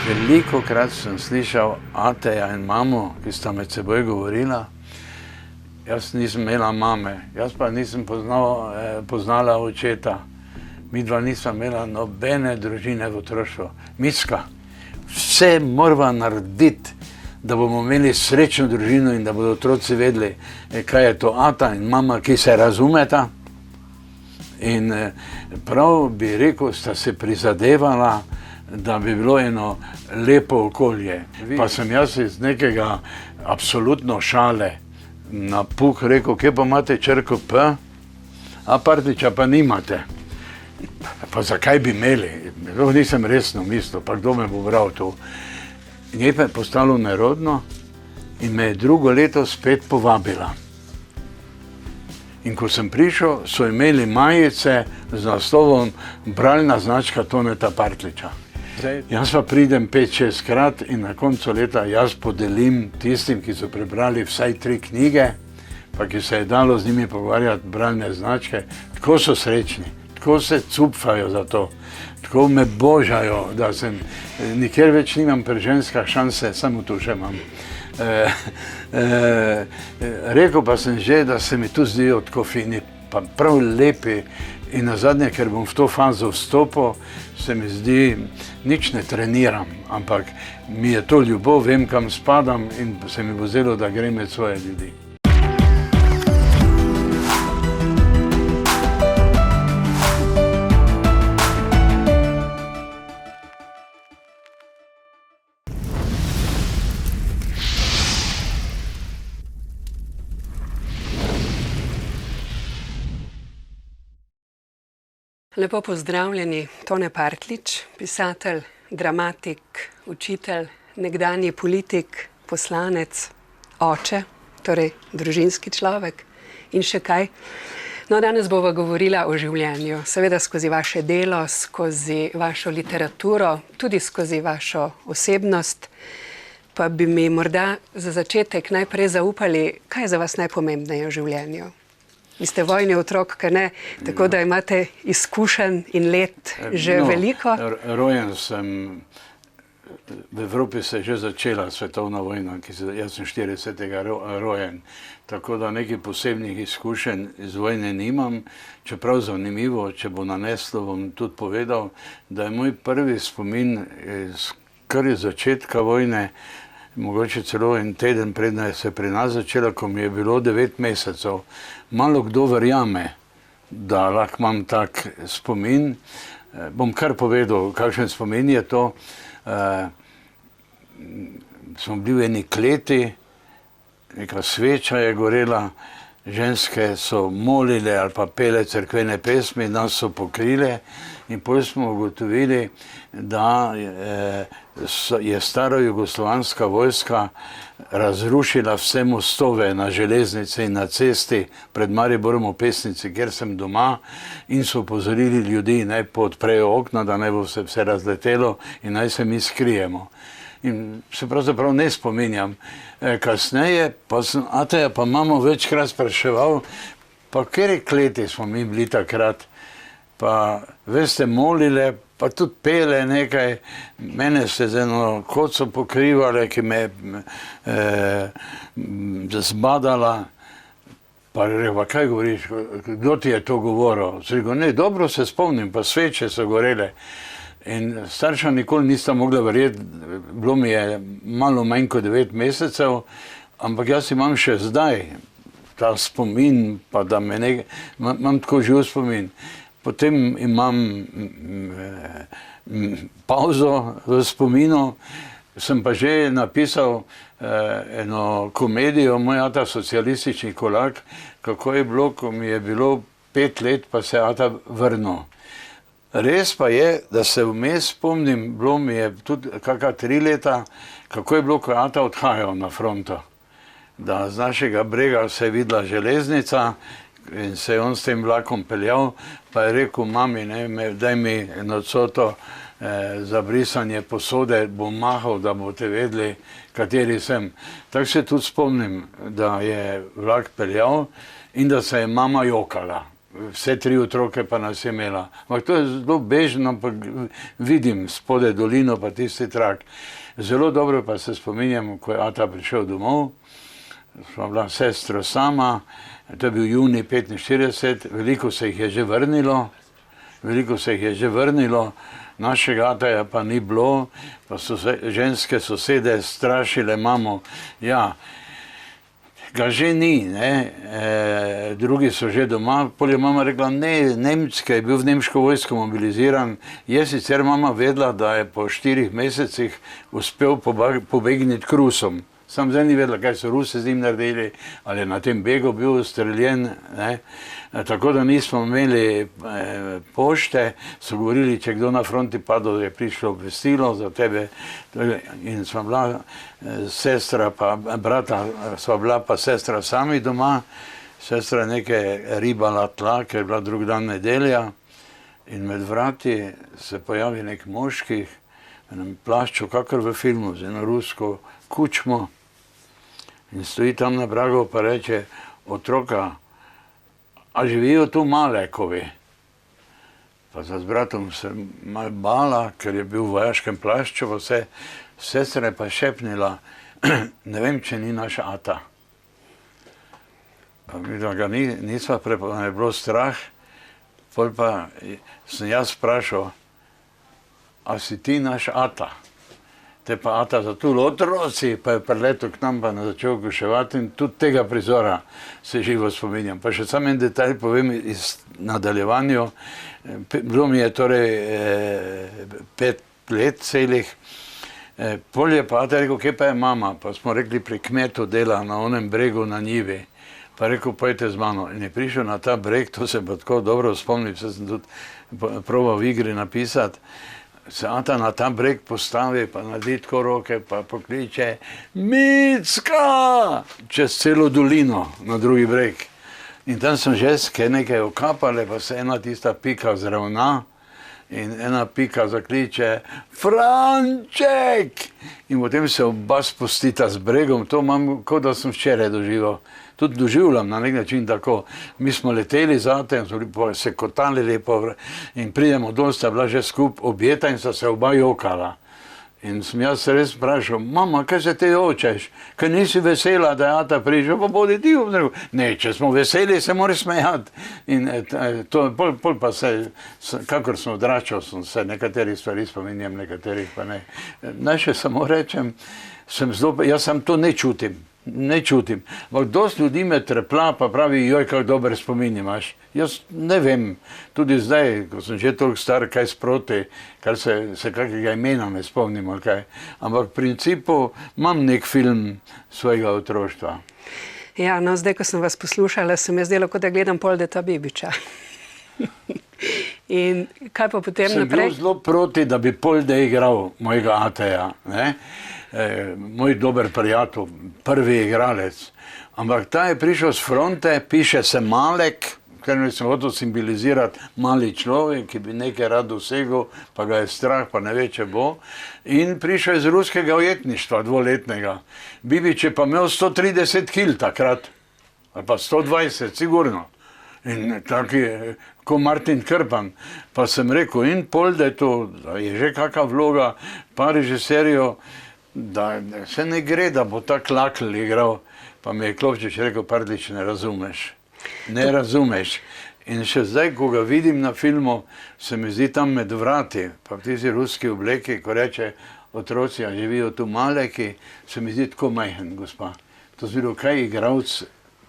Velikokrat sem slišal Ateja in mamo, ki sta med seboj govorila. Jaz nisem imela mame, jaz pa nisem poznala očeta. Midva nisva imela nobene družine v otroštvu. Micka, vse morava narediti, da bomo imeli srečno družino in da bodo otroci vedeli, kaj je to ata in mama, ki se razumeta. In prav bi rekel, sta se prizadevala, da bi bilo eno lepo okolje. Pa sem jaz iz nekega absolutno šale na puh rekel, kje pa imate črko P, a Partljiča pa nimate. Pa zakaj bi imeli? Nisem resno mislil, pa kdo me bo bral tu. Njej pa je postalo nerodno in me je drugo leto spet povabila. In ko sem prišel, so imeli majice z naslovom Bralna značka Toneta Partljiča. Jaz pa pridem 5-6 krat in na koncu leta jaz podelim tistim, ki so prebrali vsaj 3 knjige, pa ki se je dalo z njimi pogovarjati bralne značke. Tako so srečni, tako se cupfajo za to, tako me božajo, da sem, nikjer več nimam pri ženskah šanse, samo tu še imam. Rekel pa sem že, da se mi tu zdijo tako fini, pa prav lepi in nazadnje, ker bom v to fazo vstopil, se mi zdi, nič ne treniram, ampak mi je to ljubav, vem, kam spadam in se mi bo zdelo, da grem med svoje ljudi. Lepo pozdravljeni, Tone Partljič, pisatelj, dramatik, učitelj, nekdanji politik, poslanec, oče, torej družinski človek in še kaj. No, danes bova govorila o življenju, seveda skozi vaše delo, skozi vašo literaturo, tudi skozi vašo osebnost. Pa bi mi morda za začetek najprej zaupali, kaj je za vas najpomembneje v življenju? Vi ste vojni otrok, kaj ne? Tako da imate izkušenj in let že veliko. Rojen sem, v Evropi se je že začela svetovna vojna, jaz sem 40. rojen, tako da nekih posebnih izkušenj iz vojne nimam. Čeprav zanimivo, če bo naneslo, bom tudi povedal, da je moj prvi spomin kar iz začetka vojne, mogoče celo en teden predno je se pri nas začela, ko mi je bilo 9 mesecev. Malo kdo verjame, da lahko imam tak spomin. Bom kar povedal, kakšen spomin je to. Smo bili v eni kleti, neka sveča je gorela, ženske so molile ali pa pele cerkvene pesmi, nas so pokrile in potem smo ugotovili, da je stara jugoslovanska vojska razrušila vse mostove na železnici in na cesti pred Mariborom v Pesnici, kjer sem doma, in so opozorili ljudi, naj odprejo okna, da naj bo se vse razletelo in naj se mi skrijemo. In se pravzaprav ne spominjam. Kasneje pa sem Ateja pa mamo večkrat spraševal, pa kjer kleti smo mi bili takrat, pa veste, molile, pa tudi pele nekaj, mene se z eno koco pokrivale, ki me zbadala, pa rekla, kaj govoriš, kdo ti je to govoril? Rekel, ne, dobro se spomnim, pa sveče so gorele. In starša nikoli nista mogla verjeti, bilo mi je malo manj kot 9 mesecev, ampak jaz imam še zdaj ta spomin, pa da me imam tako živ spomin. Potem imam pauzo v spominu, sem pa že napisal eno komedijo, Moj ata socialistični kulak, kako je bilo, ko mi je bilo 5 let, pa se ata vrnil. Res pa je, da se vmes spomnim, bilo mi je tudi kakšna 3 leta, kako je bilo, ko je ata odhajal na fronto. Da z našega brega se je videla železnica in se je on s tem vlakom peljal, pa je rekel, mami, daj mi eno coto za brisanje posode, bom mahal, da boste vedeli, kateri sem. Tako se tudi spomnim, da je vlak peljal in da se je mama jokala. vse 3 otroke pa nas je imela. Ampak to je zelo bežno, ampak vidim spodaj dolino pa tisti trak. Zelo dobro pa se spominjam, ko je ata prišel domov, smo bila sestra sama, to je bil junij 1945, veliko se jih je že vrnilo, našega ataja pa ni bilo, pa so se ženske sosede strašile mamo, ja, ga že ni, ne, drugi so že doma, pol je mama rekla, ne, Nemčka je bil v nemško vojsko mobiliziran, je sicer mama vedela, da je po 4 mesecih uspel pobegniti k Rusom. Sam zdaj ni vedela, kaj so Rusi z njim naredili, ali je na tem begu bil ustreljen, ne. Tako da nismo imeli pošte, so govorili, če kdo na fronti padel, je prišlo obvestilo za tebe in sva bila sestra pa brata, sva bila pa sestra sami doma, sestra nekaj ribala tla, ker je bila drug dan nedelja in med vrati se pojavi nek moški v enem plašču, kakor v filmu, z eno rusko kučmo in stoji tam na pragu pa reče, otroka, a živijo tu Malekovi? Pa z bratom se malo bala, ker je bil v vojaškem plašču, pa vse, sestra je pa šepnila, ne vem, če ni naš ata. Pa mi ga nisva prepoznala, je bilo strah, pol pa sem jaz vprašal, a si ti naš ata? Te pa ata zatul otroci, pa je priletel k nam pa začel oglaševati in tudi tega prizora se živo spominjam. Pa še sam en detalj povem iz nadaljevanju. Bilo mi je torej 5 let celih. Pol je pa ata rekel, kje pa je mama? Pa smo rekli, pri kmetu dela na onem bregu na njivi. Pa rekel, pojte z mano. In je prišel na ta breg, to se pa tako dobro spomnim, se sem tudi probal v igri napisati. Se ata na ta breg postavi, pa naredi tako roke, pa pokliče Micka! Čez celo dolino na drugi breg. In tam so ženske nekaj okapale, pa se ena tista pika zravna in ena pika zakliče Franček! In potem se oba spustita z bregom, to imam, kot da sem včeraj doživel. Tudi doživljam na nek način tako. Mi smo leteli zate in so se kotali lepo in pridemo dol, sta bila že skupaj objeta in sta se oba jokala. In sem jaz res vprašal, mama, kaj se te jočeš? Kaj nisi vesela, da je ata prišel, pa bodi ti obdrl. Ne, če smo veseli, se mora smejati. In pol pa se, kakor sem odračal, sem se nekaterih stvari spominjam, nekaterih pa ne. Naj še samo rečem, jaz sam to ne čutim. Ampak dosti ljudi me trepla, pa pravi, joj, kak dober spomin imaš. Jaz ne vem, tudi zdaj, ko sem že toliko star, kaj sproti, kar se kakega imena ne spomnim, ali kaj. Ampak v principu imam nek film svojega otroštva. Ja, no, zdaj, ko sem vas poslušala, se mi je zdelo, kot da gledam Poldeta Bibiča. In kaj pa potem naprej? Sem bil zelo proti, da bi Polde igral mojega ateja, ne? Moj dober prijatelj, prvi igralec. Ampak ta je prišel z fronte, piše se Malek, ker sem hotel simbolizirati mali človek, ki bi nekaj rad dosegel, pa ga je strah, pa ne ve, če bo. In prišel iz ruskega ujetništva, 2-letnega. Bibič je pa imel 130 kil takrat, ali pa 120, sigurno. In taki, ko Martin Krpan. Pa sem rekel, in Polde, to je že kakva vloga, pa režiserjev, da se ne gre, da bo tak Lakl igral. Pa mi je Klopčič rekel, Pardič, ne razumeš. Ne razumeš. In še zdaj, ko ga vidim na filmu, se mi zdi tam med vrati, pa v tisti ruski obleki, ko reče, otroci, a živijo tu Maleki, se mi zdi tako majhen, gospa. To zvido, kaj igralc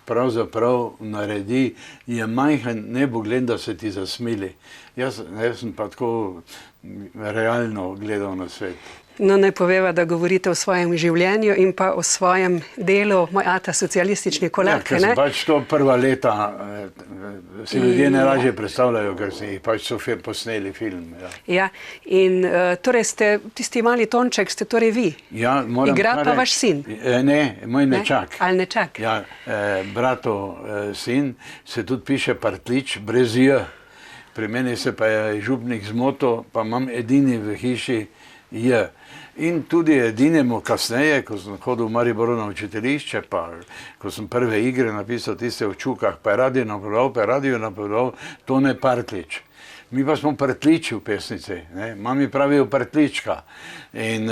pravzaprav naredi, je majhen, ne bo gled, da se ti zasmili. Jaz sem pa tako realno gledal na svet. No, naj poveva, da govorite o svojem življenju in pa o svojem delu, moj ata socialistični kolarke, ne? Ja, ker sem pač to prva leta, si ljudje najlažje predstavljajo, ker si jih pač so posneli film. Ja, in torej ste, tisti mali Tonček, ste torej vi? Ja, moram igra pa vaš sin? Ne, moj nečak. Ali nečak? Ja, bratov sin, se tudi piše Partlič, brez J. Pri meni se pa je župnik zmotil, pa imam edini v hiši J. In tudi edinemu kasneje, ko sem hodil v Mariboru na učiteljišče, pa ko sem prve igre napisal tiste v Čukah, pa je radio napovedal Tone Partljič. Mi pa smo Partljiči v pesnici, ne? Mami pravijo Partljička. In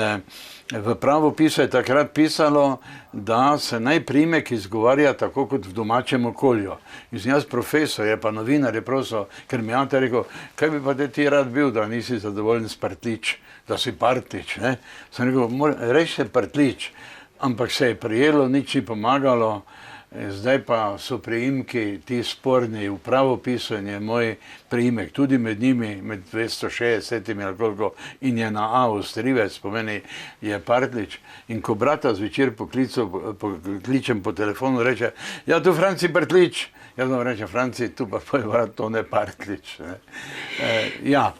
v pravopisu je takrat pisalo, da se naj priimek izgovarja tako kot v domačem okolju. In sem jaz profesor, je pa novinar, je prosil, ker mi je ata rekel, kaj bi pa ti rad bil, da nisi zadovoljen s Partljič, da si Partljič, ne? Sem rekel, reči se Partljič, ampak se je prijelo, nič ni pomagalo. Zdaj pa so priimki ti sporni v pravopisu in je moj priimek tudi med njimi, med 260 ali koliko, in je na A Ostrivec, pomeni je Partljič. In ko brata zvečer pokličem po telefonu, reče, ja, tu Franci Partljič. Jaz vam rečem, Franci, tu pa je vrat Tone Partljič.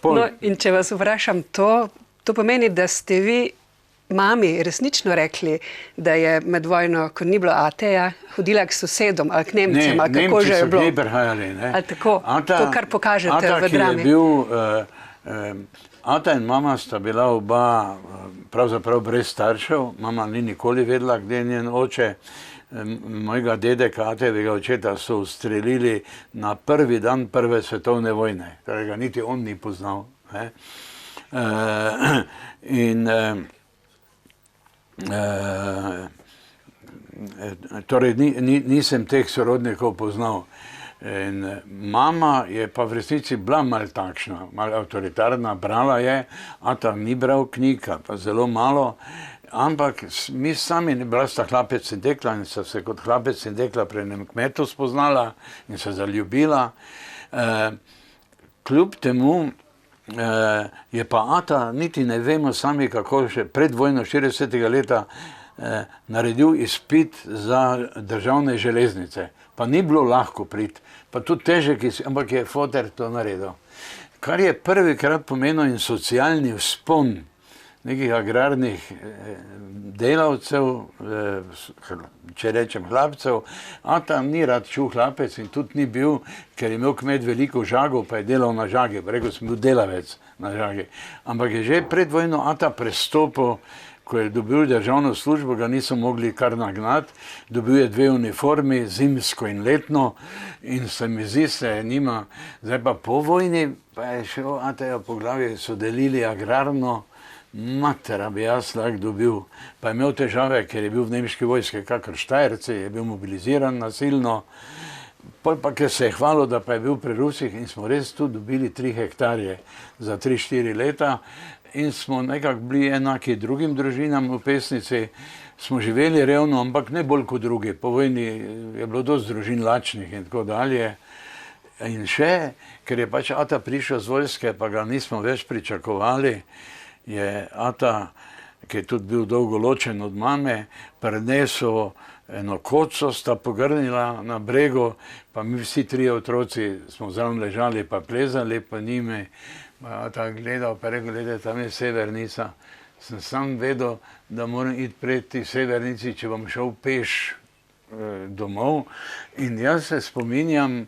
No, in če vas vprašam to pomeni, da ste vi mami resnično rekli, da je med vojno, ko ni bilo ateja, hodila k sosedom ali k Nemcem, ali kako že je bilo. Ne, Nemci so prihajali, ne. Ali tako, to, kar pokažete v drami. Ata in mama sta bila oba pravzaprav brez staršev, mama ni nikoli vedela, kde je njen oče. Mojega dedeka, Atejevega očeta, so ustrelili na prvi dan prve svetovne vojne, torej ga niti on ni poznal. Torej nisem teh sorodnikov poznal. In mama je pa v resnici bila malo takšna, malo avtoritarna, brala je, ata ni bral knjig, pa zelo malo, ampak mi sami bila sta hlapec in dekla in sta se kot hlapec in dekla pri enem kmetu spoznala in se zaljubila. Kljub temu je pa ata, niti ne vemo sami, kako še pred vojno 40. leta naredil izpit za državne železnice. Pa ni bilo lahko priti, pa tudi težek, ampak je foter to naredil. Kar je prvikrat pomenil in socialni vzpon nekih agrarnih delavcev, če rečem hlapcev, ata ni rad čul hlapec in tudi ni bil, ker je imel kmet veliko žagov, pa je delal na žagi, rekel sem bil delavec na žagi. Ampak je že pred vojno ata prestopil, ko je dobil državno službo, ga niso mogli kar nagnati, dobil je 2 uniformi, zimsko in letno, in se mi zdi, se nima, zdaj pa po vojni, pa je šel Ateja po glavi, so delili agrarno, matera bi jaz lahko dobil, pa je imel težave, ker je bil v nemški vojski, kakor Štajerci, je bil mobiliziran nasilno, pol pa, ker se je hvalil, da pa je bil pri Rusih in smo res tu dobili 3 hektarje za 3-4 leta in smo nekako bili enaki drugim družinam v Pesnici, smo živeli revno, ampak ne bolj kot drugi, po vojni je bilo dosti družin lačnih in tako dalje. In še, ker je pač ata prišel z vojske, pa ga nismo več pričakovali, je ata, ki je tudi bil dolgo ločen od mame, prinesel eno koco, sta pogrnila na bregu, pa mi vsi 3 otroci smo zraven ležali pa plezali po njimi, pa ata gledal, pa rekel, gledaj, tam je Severnica. Sem sam vedel, da moram iti proti Severnici, če bom šel peš domov. In jaz se spominjam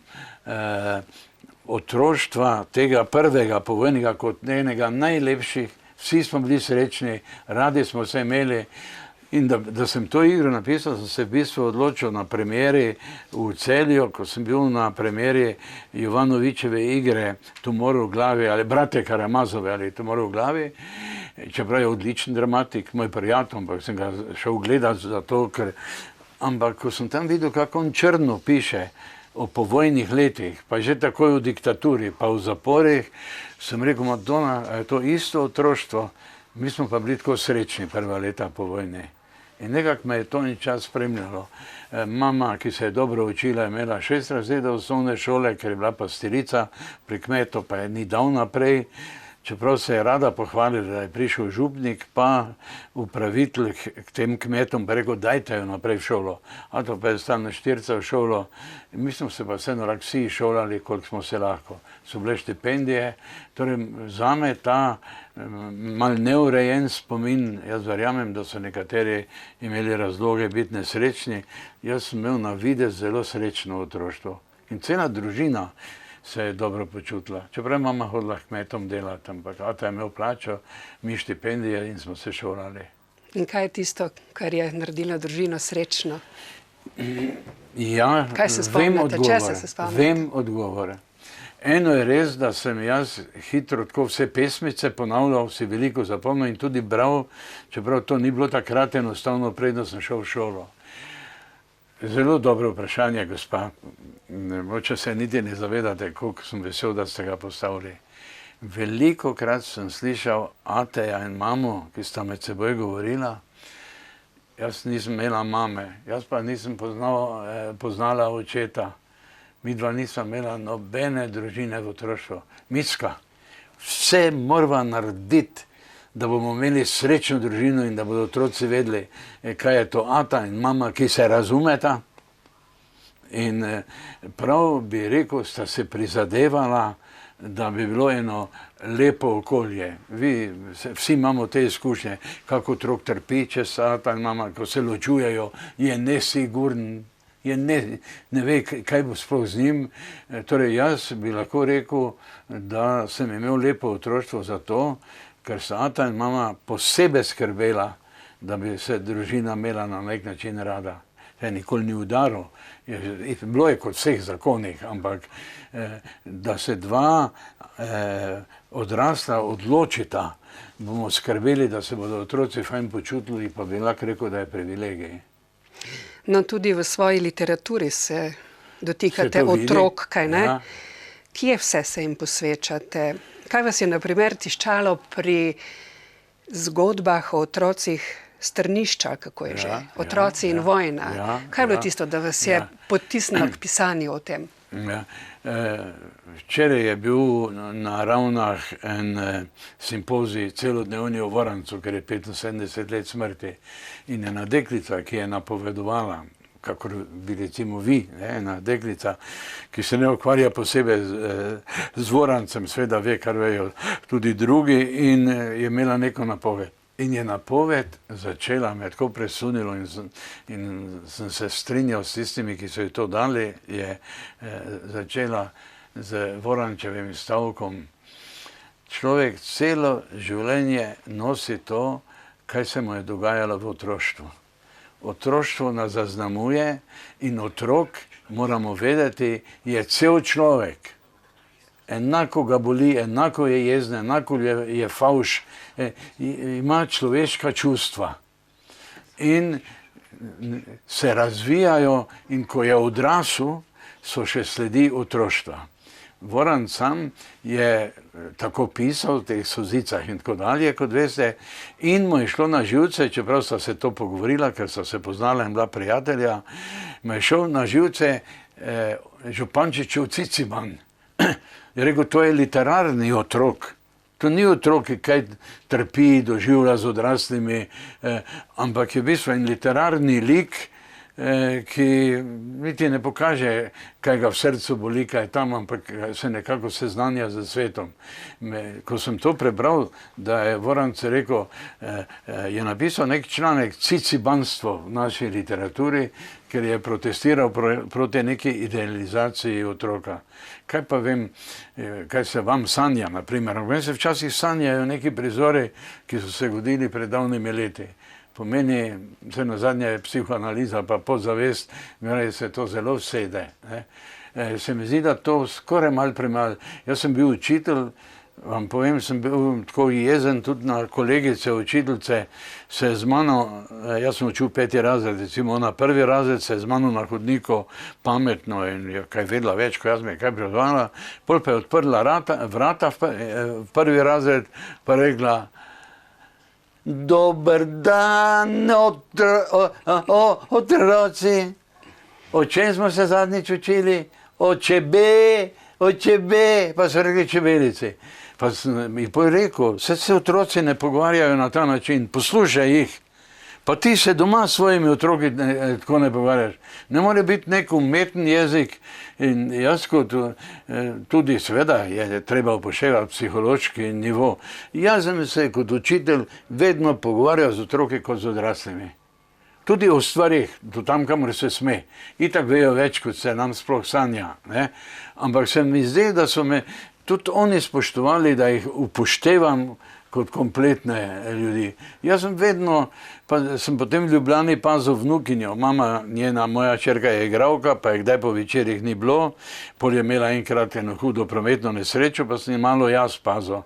otroštva tega prvega povojnega kot enega najlepših. Vsi smo bili srečni, radi smo se imeli in da sem to igro napisal, sem se v bistvu odločil na premieri v Celju, ko sem bil na premieri Jovanovičeve igre Tumor v glavi ali Brate Karamazove ali Tumor v glavi, čeprav je odličen dramatik, moj prijatelj, ampak sem ga šel gledati zato, ker, ampak ko sem tam videl, kako on črno piše o povojnih letih, pa že takoj v diktaturi, pa v zaporih, sem rekel, Madonna, je to isto otroštvo, mi smo pa bili tako srečni prva leta po vojni. In nekako me je to ni čas spremljalo. Mama, ki se je dobro učila, je imela 6 razredov osnovne šole, ker je bila pastirica, pri kmetu pa je ni dal naprej, čeprav se je rada pohvalila, da je prišel župnik, pa upravitelj k tem kmetom pa rekel, dajte jo naprej v šolo. A to pa je stalno 4 v šolo. In mi smo se pa vseeno vsi šolali, koliko smo se lahko. So bile štipendije. Torej, zame ta mal neurejen spomin, jaz verjamem, da so nekateri imeli razloge biti nesrečni. Jaz sem imel na videz zelo srečno otroštvo. In cela družina. se je dobro počutila. Čeprav je mama hodila kmetom delati, ampak ata je imel plačo, mi štipendije in smo se šolali. In kaj je tisto, kar je naredilo družino srečno? Ja, kaj se spomnite? Česa se spomnite? Vem odgovore. Eno je res, da sem jaz hitro tako vse pesmice ponavljal, si veliko zapomnil in tudi bral, čeprav to ni bilo takrat enostavno, predno sem šel v šolo. Zelo dobro vprašanje, gospa. Mogoče se niti ne zavedate, koliko sem vesel, da ste ga postavili. Velikokrat sem slišal ateja in mamo, ki sta med seboj govorila. Jaz nisem imela mame, jaz pa nisem poznala očeta. Midva nisva imela nobene družine v otroštvu. Micka, vse morava narediti, da bomo imeli srečno družino in da bodo otroci vedeli, kaj je to ata in mama, ki se razumeta. In prav bi rekel, sta se prizadevala, da bi bilo eno lepo okolje. Vsi imamo te izkušnje, kako otrok trpi, če se ata in mama, ko se ločujejo, je nesigurn, ne ve, kaj bo sploh z njim. Torej, jaz bi lahko rekel, da sem imel lepo otroštvo zato, ker sta ata in mama posebej skrbela, da bi se družina imela na nek način rada. Nikoli ni udaril, bilo je kot vseh zakonih, ampak da se dva odrasla odločita, bomo skrbeli, da se bodo otroci fajn počutili, pa bi lahko rekel, da je privilegij. No, tudi v svoji literaturi se dotikate otrok, kaj ne? Ja. Kje vse se jim posvečate? Kaj vas je na primer tiščalo pri zgodbah o otrocih Strnišča, kako je že? Otroci in vojna. Kaj je bilo tisto, da vas je potisnilo k pisanju o tem? Včeraj je bil na Ravnah en simpozij celodnevni o Vorancu, ker je 75 let smrti. In ena deklica, ki je napovedovala, kakor bi recimo vi, ena deklica, ki se ne ukvarja posebej z Vorancem, seveda ve, kar vejo tudi drugi, in je imela neko napoved. In je napoved začela me tako presunilo in sem se strinjal s tistimi, ki so ji to dali, je začela z Vorančevim stavkom. Človek celo življenje nosi to, kaj se mu je dogajalo v otroštvu. Otroštvo nas zaznamuje in otrok, moramo vedeti, je cel človek. Enako ga boli, enako je jezen, enako je favš, ima človeška čustva. In se razvijajo in ko je odrasel, so še sledi otroštva. Voran sam je tako pisal v teh sozicah in tako dalje, kot veste, in mu je šlo na živce, čeprav sta se to pogovorila, ker sta se poznala in bila prijatelja, mu je šel na živce Župančičev Ciciban. Je rekel, to je literarni otrok. To ni otrok, ki kaj trpi, doživlja z odraslimi, ampak je v bistvu en literarni lik, ki niti ne pokaže, kaj ga v srcu boli, kaj je tam, ampak se nekako seznanja z svetom. Ko sem to prebral, da je Voranc rekel, je napisal nek članek Cicibanstvo v naši literaturi, ker je protestiral proti neki idealizaciji otroka. Kaj pa vem, kaj se vam sanja, naprimer. Vem se včasih sanjajo neki prizori, ki so se godili pred davnimi leti. Pomeni, vse na zadnje je psihoanaliza, pa podzavest, se to zelo vsede. Se mi zdi, da to skoraj malo premalo. Jaz sem bil učitelj, vam povem, sem bil tako jezen tudi na kolegice, učiteljice, se z mano, jaz sem učil 5. razred, recimo ona 1. razred, se z mano na hodniku pametno in je kaj vedela več, ko jaz me je kaj predvala, pol pa je odprla vrata v 1. razred, pa rekla, dober dan, otroci, o čem smo se zadnjič učili? O čebe, pa so rekli čebelici. Pa sem mi rekel, se otroci ne pogovarjajo na ta način, poslušaj jih. Pa ti se doma s svojimi otroki tako ne pogovarjaš. Ne more biti nek umeten jezik in jaz kot tudi seveda je treba upoštevati psihološki nivo. Jaz sem se kot učitelj vedno pogovarjal z otroki kot z odraslimi. Tudi o stvarih, do tam, kamor se sme. Itak vejo več, kot se nam sploh sanja. Ne? Ampak se mi zdi, da so me tudi oni spoštovali, da jih upoštevam kot kompletne ljudi. Jaz sem vedno, pa sem potem v Ljubljani pazil vnukinjo. Mama, njena, moja čerka je igralka, pa je kdaj po večerih ni bilo. Pol je imela enkrat eno hudo prometno nesrečo, pa sem ji malo jaz pazil.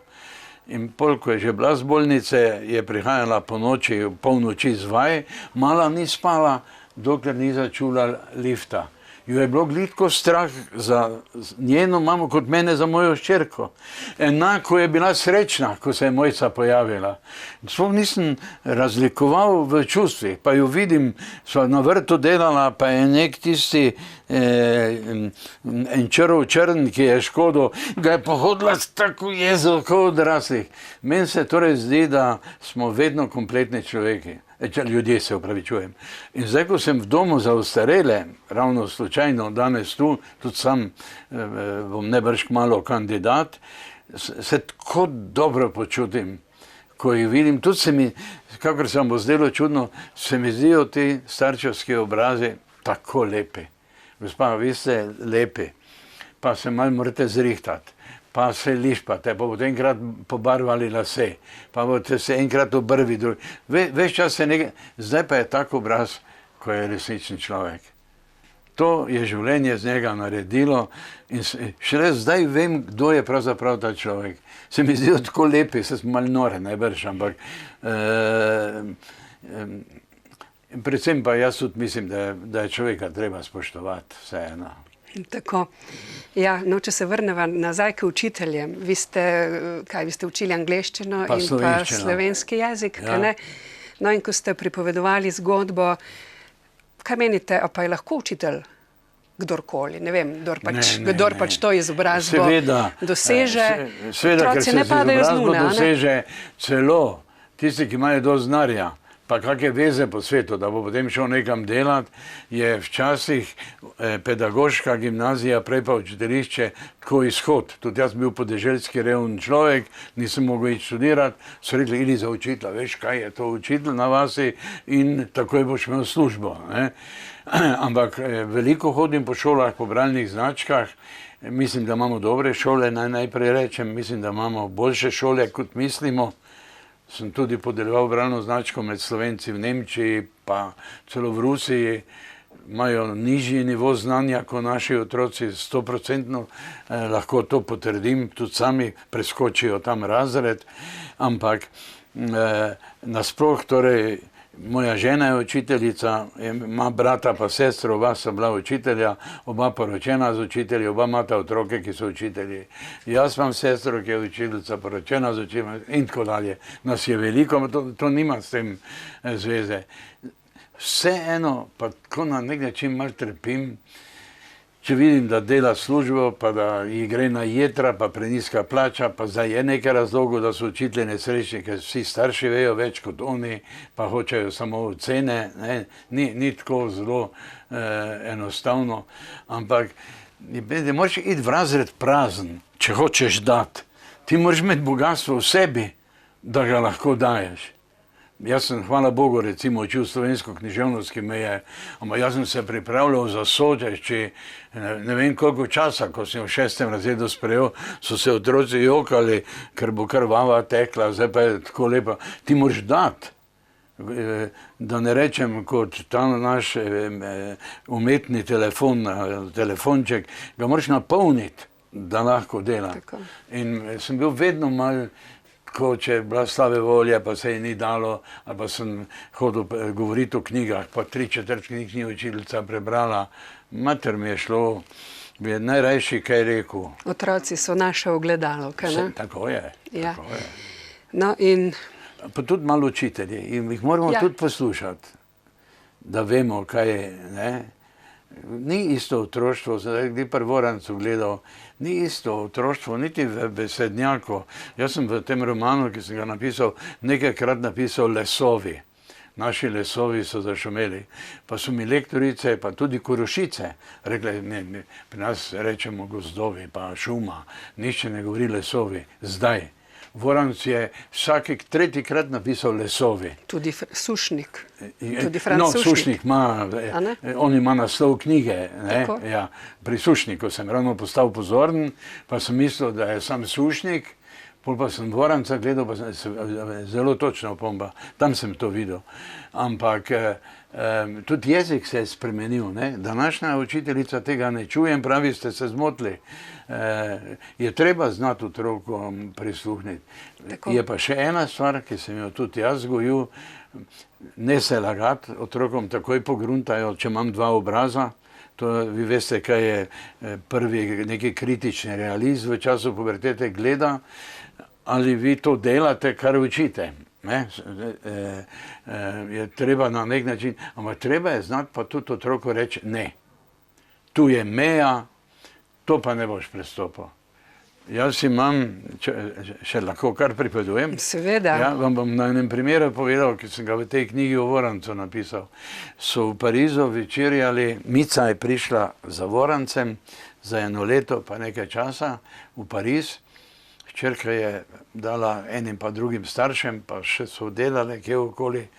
In pol, ko je že bila z bolnice, je prihajala po noči, polnoči z vaj, mala ni spala, dokler ni začula lifta. Jo je bilo glitko strah za njeno mamo kot mene za mojo hčerko. Enako je bila srečna, ko se je Mojca pojavila. Sploh nisem razlikoval v čustvih, pa jo vidim, sva na vrtu delala, pa je nek tisti en črn, ki je škodo, ga je pohodila tako jezo, kot odraslih. Meni se torej zdi, da smo vedno kompletni človeki. Ljudje, se opravičujem. In zdaj, ko sem v domu za ostarele, ravno slučajno danes tu, tudi sam bom nebrž kmalu kandidat, se tako dobro počutim, ko jih vidim. Tudi se mi, kakor se vam bo zdelo čudno, se mi zdijo ti starčevski obrazi tako lepi. Gospa, vi ste lepi, pa se malo morate zrihtati. Pa se lišpate, pa boste enkrat pobarvali lase, pa boste se enkrat obrvi drugi. Ves čas se nekaj, zdaj pa je tak obraz, ko je resnični človek. To je življenje z njega naredilo in šele zdaj vem, kdo je pravzaprav ta človek. Se mi zdijo tako lepi, se smo malo nore, najbrž, ampak predvsem pa jaz tudi mislim, da je človeka treba spoštovati vseeno. Tako. Ja, no, če se vrneva nazaj k učiteljem, vi ste učili angleščino in pa slovenski jezik, kaj ne? No, in ko ste pripovedovali zgodbo, kaj menite, a pa je lahko učitelj kdorkoli, ne vem, kdor pač to izobrazbo doseže, otroci ne padajo z lune, doseže celo tisti, ki imajo dosti znanja, pa kakšne veze po svetu, da bo potem šel nekam delati, je včasih pedagoška gimnazija, prej pa učiteljišče, tako izhod. Tudi jaz bil podeželski revni človek, nisem mogel iti študirati, so rekli, idi za učitelja, veš, kaj je to učitelj na vasi in takoj boš imel službo. Ne? Ampak veliko hodim po šolah, po bralnih značkah, mislim, da imamo dobre šole, najprej rečem, mislim, da imamo boljše šole, kot mislimo. Sem tudi podeljeval bralno značko med Slovenci v Nemčiji, pa celo v Rusiji. Imajo nižji nivo znanja kot naši otroci, 100% lahko to potrdim, tudi sami preskočijo tam razred. Ampak nasploh, torej, moja žena je učiteljica, ima brata pa sestro, oba sta bila učitelja, oba poročena z učitelji, oba imata otroke, ki so učitelji. Jaz imam sestro, ki je učiteljica, poročena z učitelji in tako dalje. Nas je veliko, to nima s tem zveze. Vseeno pa tako na nek način malo trpim, če vidim, da dela službo, pa da ji gre na jedra, pa preniska plača, pa zdaj je nekaj razlogov, da so učitelji nesrečni, ker vsi starši vejo več kot oni, pa hočejo samo ocene, ni tako zelo enostavno, ampak moraš iti v razred prazen, če hočeš dati. Ti moraš imeti bogatstvo v sebi, da ga lahko daješ. Jaz sem, hvala Bogu, recimo učil slovensko književnost, ki me je, ampak jaz sem se pripravljal za Soče, če ne vem koliko časa, ko sem v 6. razredu sprejel, so se otroci jokali, ker bo krvava tekla, zdaj pa je tako lepa. Ti moraš dati, da ne rečem kot ta naš umetni telefon, telefonček, ga moraš napolniti, da lahko dela. In sem bil vedno malo, ko če je bila slabe volje, pa se je ni dalo, ali pa sem hodil govoriti o knjigah, pa 3/4 knjig ni učiteljica prebrala. Mater mi je šlo, bi je najrajši kaj rekel. Otroci so naše ogledalo, kaj ne? Tako je, ja. Tako je. No in... Pa tudi malo učitelji, in jih moramo tudi poslušati, da vemo, kaj je, ne? Ni isto otroštvo, zdaj bi Prvorancu gledal, ni isto otroštvo, niti v besednjaku. Jaz sem v tem romanu, ki sem ga napisal, nekajkrat napisal lesovi. Naši lesovi so zašumeli. Pa so mi lektorice, pa tudi Korošice, rekli, ne, pri nas rečemo gozdovi, pa šuma, nišče ne govori lesovi, zdaj. Voranc je vsaki tretjikrat napisal Lesovi. Tudi Sušnik. Tudi No, Sušnik ima, on ima naslov knjige, ne? Ja, pri Sušniku sem ravno postal pozoren, pa sem mislil, da je sam Sušnik, pol pa sem Voranca gledal, pa sem zelo točno opomba, tam sem to videl. Ampak tudi jezik se je spremenil, ne? Današnja učiteljica tega ne čujem, pravi, ste se zmotili. Je treba znati otrokom prisluhniti. Je pa še ena stvar, ki sem jo tudi jaz gojil, ne se lagati, otrokom takoj pogruntajo, če imam dva obraza. To, vi veste, kaj je prvi neki kritični realizm v času pubertete gleda, ali vi to delate, kar učite. Je treba na nek način, ampak treba je znati pa tudi otroku reči ne. Tu je meja, to pa ne boš prestopil. Jaz imam, še lahko kar pripovedujem. Seveda. Ja, vam bom na enem primeru povedal, ki sem ga v tej knjigi o Vorancu napisal. So v Parizu večerjali, Mica je prišla za Vorancem za 1 leto pa nekaj časa v Pariz. Hčerka je dala enim pa drugim staršem, pa še so delale kje okoli.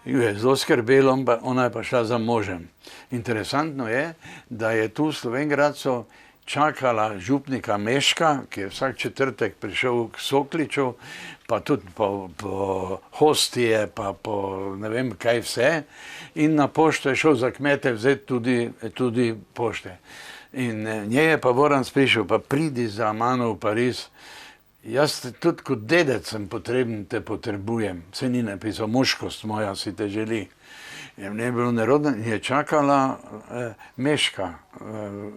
Jo je zelo skrbelo, ona je pa šla za možem. Interesantno je, da je tu v Slovenj Gradcu čakala župnika Meška, ki je vsak četrtek prišel k Sokliču, pa tudi po hostije, pa po ne vem kaj vse. In na pošto je šel za kmete vzeti tudi pošte. In njej je pa Voranc prišel, pa pridi za mano v Pariz. Jaz tudi kot dedec sem potreben, te potrebujem. Se ni napisal, moškost moja si te želi. Ne je bilo nerodno in je čakala Meška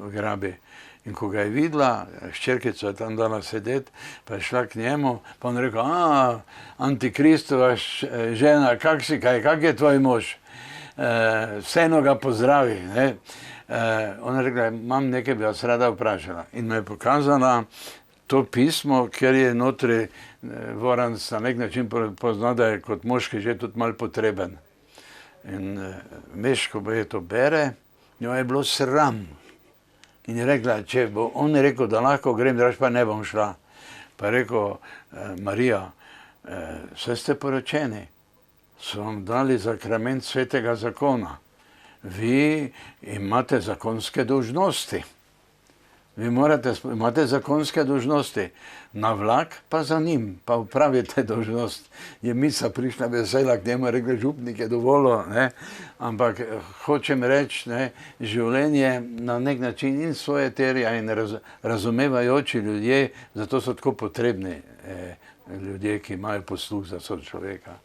v grabi. In ko ga je videla, hčerkica je tam dala sedeti, pa je šla k njemu, pa on rekel, Antikristova žena, kak je tvoj mož? Vseeno ga pozdravi. Ne? Ona je rekla, imam nekaj, bi vas rada vprašala. In me je pokazala to pismo, ker je notri Voranc na nek način poznal, da je kot moški že tudi malo potreben. In Meško je to bere, njo je bilo sram. In je rekla, če bo on rekel, da lahko grem, draž pa ne bom šla. Pa je rekel, Marija, vse ste poročeni, so vam dali zakrament svetega zakona. Vi imate zakonske dolžnosti. Vi imate zakonske dolžnosti. Na vlak pa za njim, pa upravite dolžnost. Je Mica prišla vesela k njemu, rekla, župnik je dovolil, ne? Ampak hočem reči, ne, življenje na nek način in svoje terja in razumevajoči ljudje, zato so tako potrebni ljudje, ki imajo posluh za sočloveka.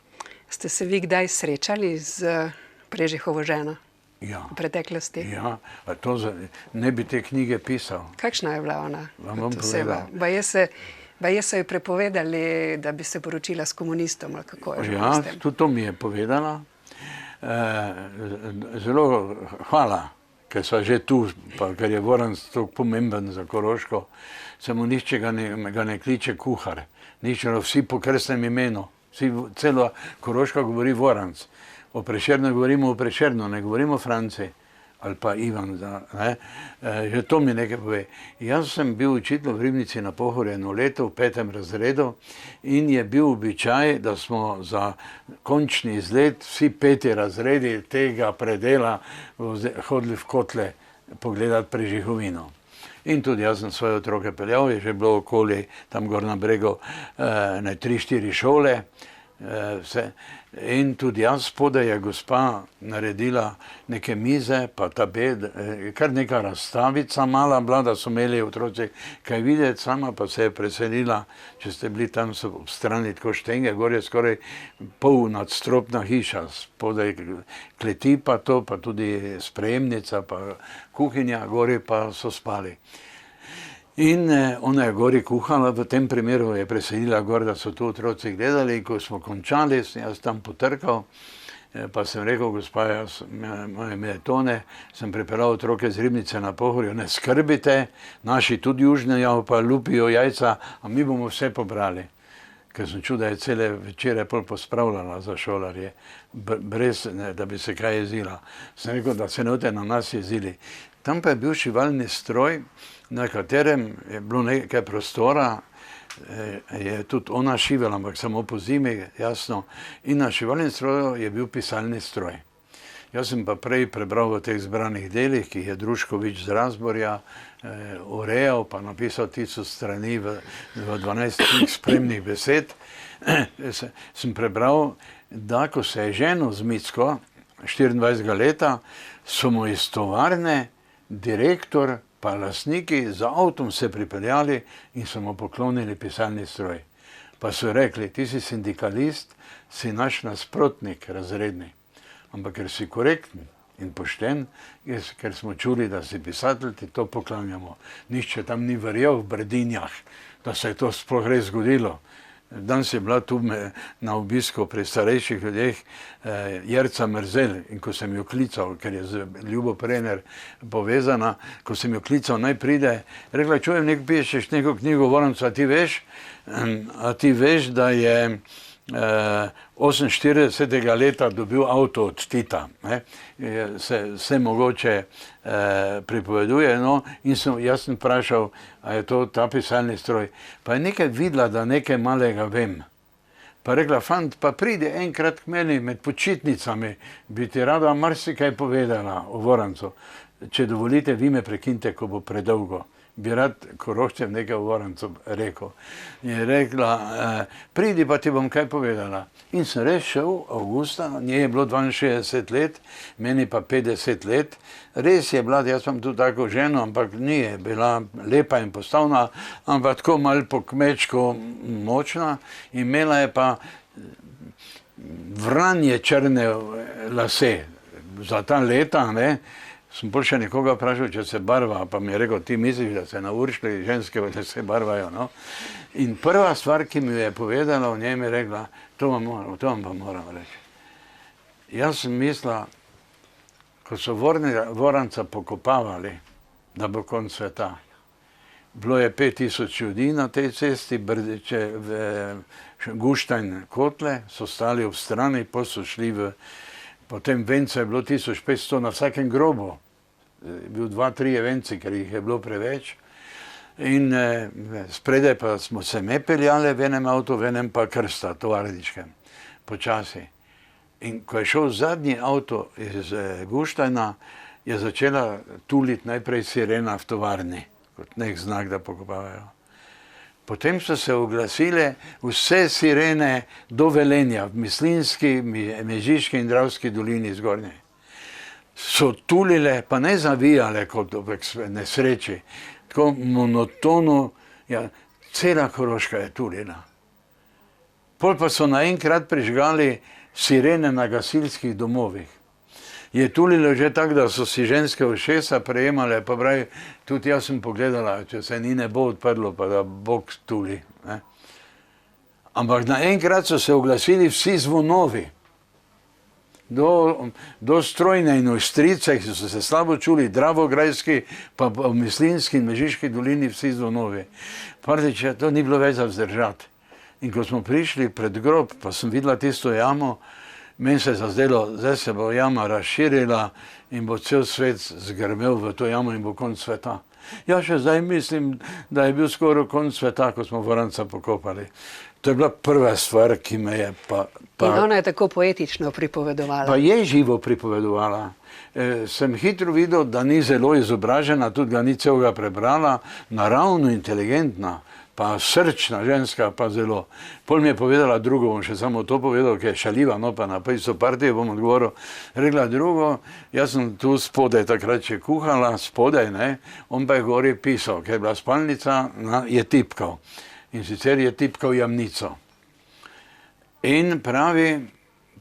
Ste se vi kdaj srečali z Prežihovo ženo? Ja. V preteklosti? Ja, to ne bi te knjige pisal. Kakšna je bila ona? Vam bom povedal. Baje so ji prepovedali, da bi se poročila s komunistom, ali kako je že? Ja, tudi to mi je povedala. Zelo hvala, ker so že tu, pa ker je Voranc tako pomemben za Koroško, samo nihče ga ne kliče kuhar. Vsi po krstnem imenu. Celo Koroška govori Voranc. O Prešernu govorimo o Prešernu, ne govorimo o Franci ali pa Ivan. Že to mi nekaj pove. Jaz sem bil učitelj v Ribnici na Pohorju 1 leto v 5. razredu in je bil običaj, da smo za končni izlet vsi 5. razredi tega predela hodili v Kotle pogledati Prežihovino. In tudi jaz sem svoje otroke peljal, je že bilo okoli tam gor na bregu 3-4 šole. In tudi jaz spodaj je gospa naredila neke mize, pa kar neka razstavica mala bila, da so imeli otroci kaj videti, sama pa se je preselila, če ste bili tam ob strani tako štenge, gor je skoraj polnadstropna hiša, spodaj kleti pa to, pa tudi sprejemnica, pa kuhinja, gori pa so spali. In ona je gori kuhala, v tem primeru je preselila gor, da so tu otroci gledali. Ko smo končali, sem jaz tam potrkal, pa sem rekel, gospa, moje ime je Tone, sem pripeljal otroke z Ribnice na Pohorju, ne skrbite, naši tudi južnjajo pa lupijo jajca, a mi bomo vse pobrali. Ker sem čul, da je cele večere pol pospravljala za šolarje, brez da bi se kaj jezila. Sem rekel, da se ne boste na nas jezili. Tam pa je bil šivalni stroj, na katerem je bilo nekaj prostora, je tudi ona šivala, ampak samo po zimi, jasno. In na šivalnem stroju je bil pisalni stroj. Jaz sem pa prej prebral v teh zbranih delih, ki jih je Druškovič z Razborja urejal, pa napisal 1000 strani v 12 spremnih besed. Sem prebral, da ko se je ženil z Micko, 24 leta, so mu iz tovarne direktor pa lastniki za avtom se pripeljali in so mu poklonili pisalni stroj. Pa so rekli, ti si sindikalist, si naš nasprotnik razredni. Ampak ker si korekten in pošten, ker smo čuli, da si pisatelj, ti to poklanjamo. Nihče tam ni verjel v Bredinjah, da se je to sploh res zgodilo. Danes je bila tu na obisku pri starejših ljudeh Jerca Mrzel in ko sem jo klical, ker je z Ljubo Prener povezana, ko sem jo klical, naj pride, rekla, čujem, pišeš neko knjigo Vorancu, a ti veš, da je 48. leta dobil avto od Tita, se vse mogoče pripoveduje, no, in jaz sem vprašal, a je to ta pisalni stroj. Pa je nekaj videla, da nekaj malega vem. Pa rekla, fant, pa pridi enkrat k meni med počitnicami, bi ti rada marsikaj povedala o Vorancu. Če dovolite, vi me prekinite, ko bo predolgo. Bi rad Koroščev nekaj o Vorancu rekel. In je rekla, pridi pa ti bom kaj povedala. In sem res šel avgusta, njej je bilo 62 let, meni pa 50 let. Res je bila, jaz sem tu tako ženo, ampak ni je bila lepa in postavna, ampak tako malo po kmečko močna. Imela je pa vranje črne lase. Za ta leta, ne, sem bolj še nekoga vprašal, če se barva, pa mi je rekel, ti misliš, da se na Uršlji ženske se barvajo, no. In prva stvar, ki mi je povedala, v njej mi je rekla, to vam pa moram reči. Jaz sem mislila, ko so Voranca pokopavali, da bo konec sveta. Bilo je 5000 ljudi na tej cesti, Guštajn Kotle, so stali ob strani, pa so šli potem venca je bilo 1500 na vsakem grobu. Bil 2-3 venci, ker jih je bilo preveč. In spredaj pa smo se me peljali v enem avtu, v enem pa krsta, tovarniškem, počasi. In ko je šel zadnji avto iz Guštajna, je začela tuliti najprej sirena v tovarni, kot nek znak, da pokopavajo. Potem so se oglasile vse sirene do Velenja, v Mislinjski, Mežiški in Dravski dolini zgornje. So tulile, pa ne zavijale kot v nesreči, tako monotono, ja, cela Koroška je tulila. Pol pa so naenkrat prižgali sirene na gasilskih domovih. Je tulilo že tako, da so si ženske ušesa prejemale, pa pravi, tudi jaz sem pogledala, če se ni nebo odprlo, pa da Bog tuli. Ne? Ampak naenkrat so se oglasili vsi zvonovi. Do Strojne in Ojstrice, ki so se slabo čuli, Dravograjski, pa v Mislinjski in Mežiški dolini vsi zvonovi. Prvič, to ni bilo več za vzdržati. In ko smo prišli pred grob, pa sem videla tisto jamo, meni se je zazdelo, zdaj se bo jama razširila in bo cel svet zgrmel v to jamo in bo konec sveta. Ja, še zdaj mislim, da je bil skoraj konec sveta, ko smo Voranca pokopali. To je bila prva stvar, ki me je pa... In ona je tako poetično pripovedovala. Pa je živo pripovedovala. Sem hitro videl, da ni zelo izobražena, tudi ga ni celega prebrala, naravno inteligentna, pa srčna ženska, pa zelo. Pol mi je povedala drugo, bom še samo to povedal, ki je šaljiva, no pa na isto partijo bom odgovoril. Rekla drugo, jaz sem tu spodaj takrat še kuhala, spodaj, ne, on pa je gori pisal, ker je bila spalnica, je tipkal. In sicer je tipkal jamnico. In pravi,